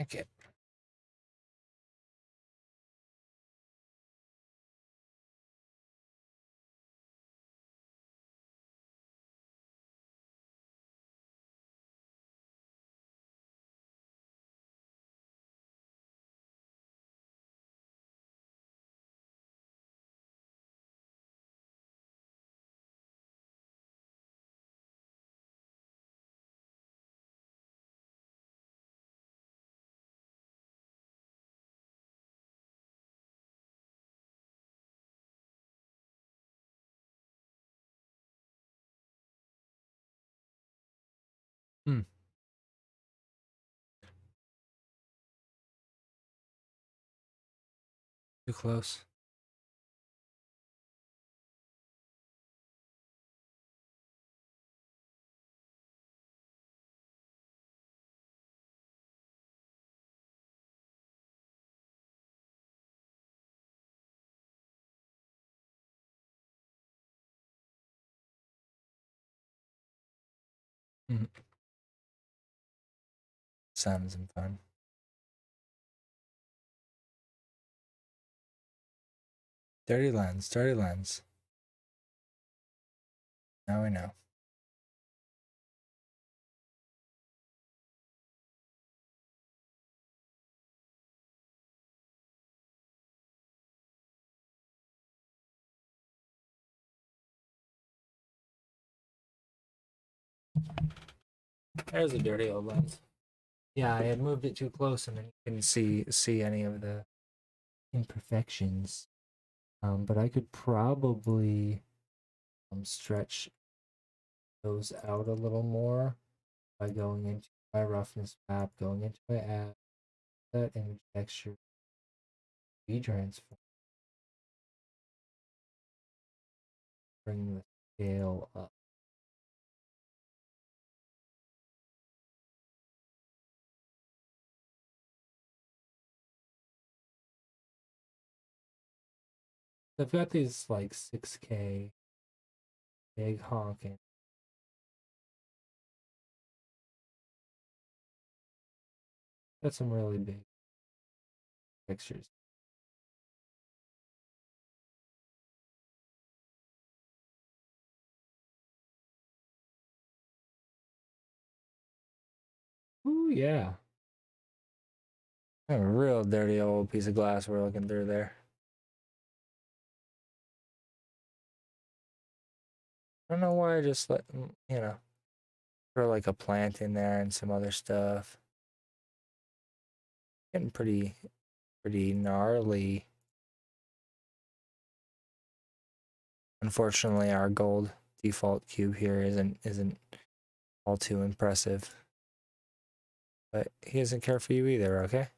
Okay. Hmm. Too close. Hmm. Sounds fun. Dirty lens, dirty lens. Now we know. There's a dirty old lens. Yeah, I had moved it too close and then you couldn't see any of the imperfections. But I could probably stretch those out a little more by going into my roughness map, going into my app, that image texture, transform, bring the scale up. I've got these like 6K big honking. Got some really big pictures. Ooh, yeah. A real dirty old piece of glass we're looking through there. I don't know why I just let, throw like a plant in there and some other stuff. Getting pretty gnarly. Unfortunately, our gold default cube here isn't all too impressive. But he doesn't care for you either, okay?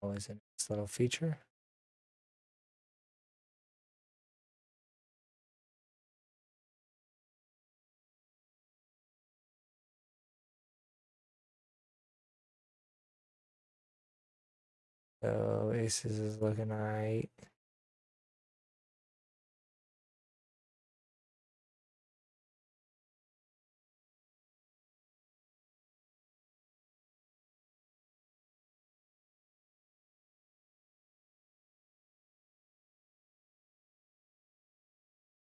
Always a nice little feature. So Aces is looking alright.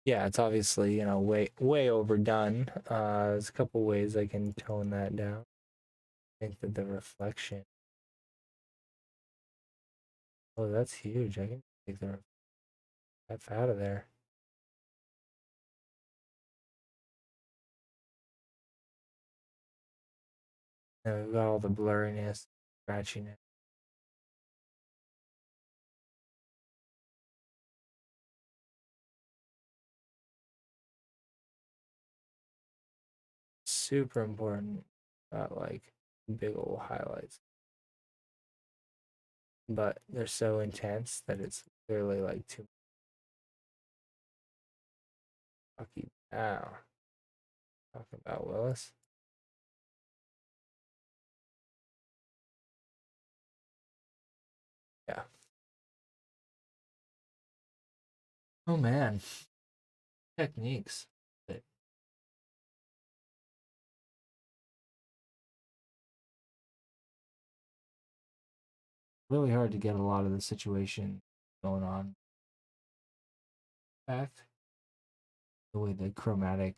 Yeah, it's obviously, way overdone. There's a couple ways I can tone that down. I think that the reflection. Oh, that's huge. I can take the F out of there. And we've got all the blurriness, scratchiness. Super important. Got like big old highlights. But they're so intense that it's clearly like too fucking now. Talking about Willis. Yeah. Oh man. Techniques. Really hard to get a lot of the situation going on. In fact, the way the chromatic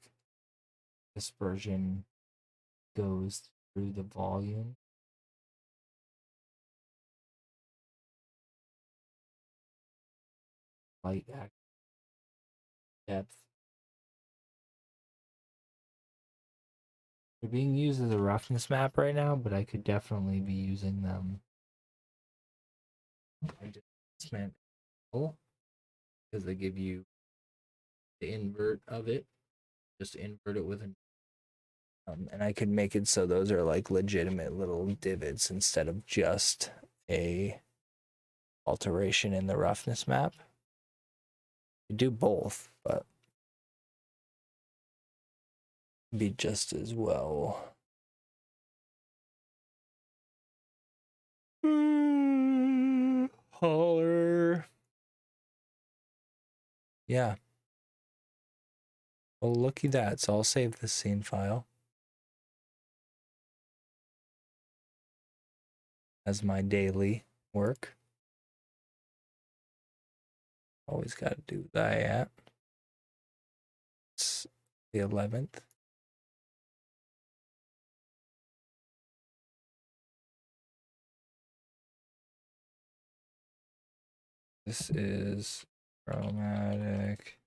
dispersion goes through the volume. Light depth. They're being used as a roughness map right now, but I could definitely be using them. I just meant because they give you the invert of it. Just invert it with an and I could make it so those are like legitimate little divots instead of just a alteration in the roughness map. You do both, but be just as well. Holler. Yeah. Well, looky that. So I'll save this scene file as my daily work. Always got to do that. It's the 11th. This is chromatic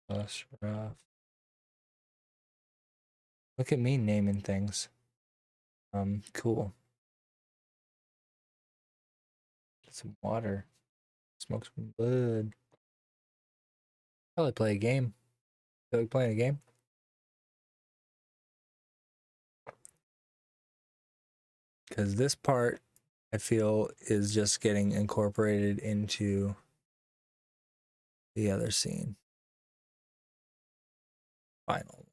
plus rough. Look at me naming things. Cool. Get some water. Smoke some bud. Probably play a game. Feel like playing a game? Because this part, I feel, is just getting incorporated into the other scene. Final.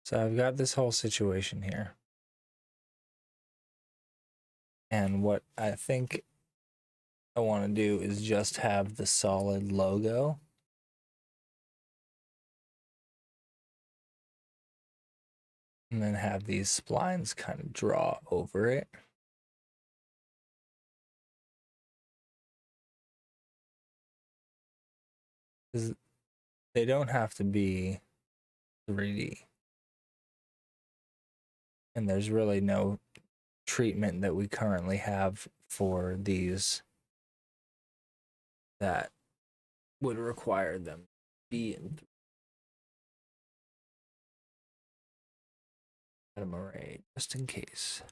So I've got this whole situation here. And what I think I want to do is just have the solid logo. And then have these splines kind of draw over it. Because they don't have to be 3D. And there's really no treatment that we currently have for these that would require them to be in item array, just in case.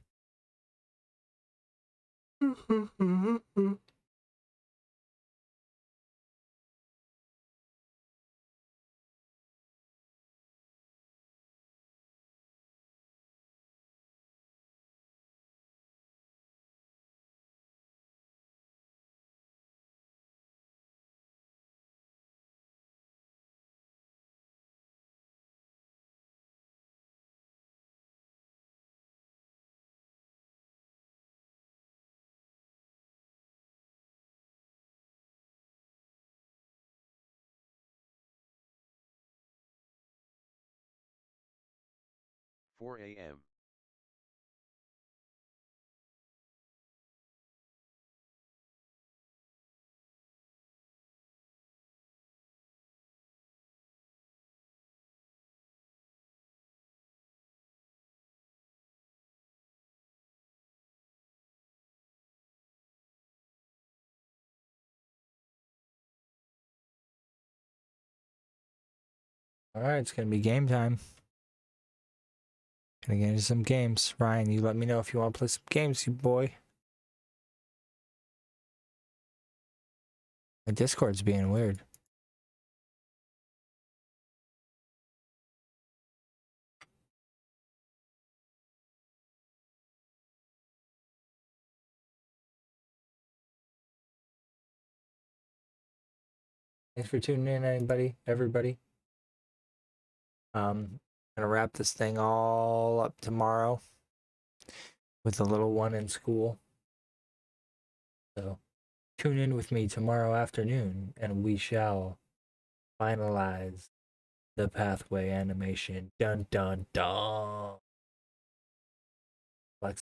Four AM. All right, it's gonna be game time. Gonna get into some games. Ryan, you let me know if you want to play some games, you boy. My Discord's being weird. Thanks for tuning in, everybody. Gonna wrap this thing all up tomorrow with the little one in school. So tune in with me tomorrow afternoon and we shall finalize the pathway animation. Dun dun dun.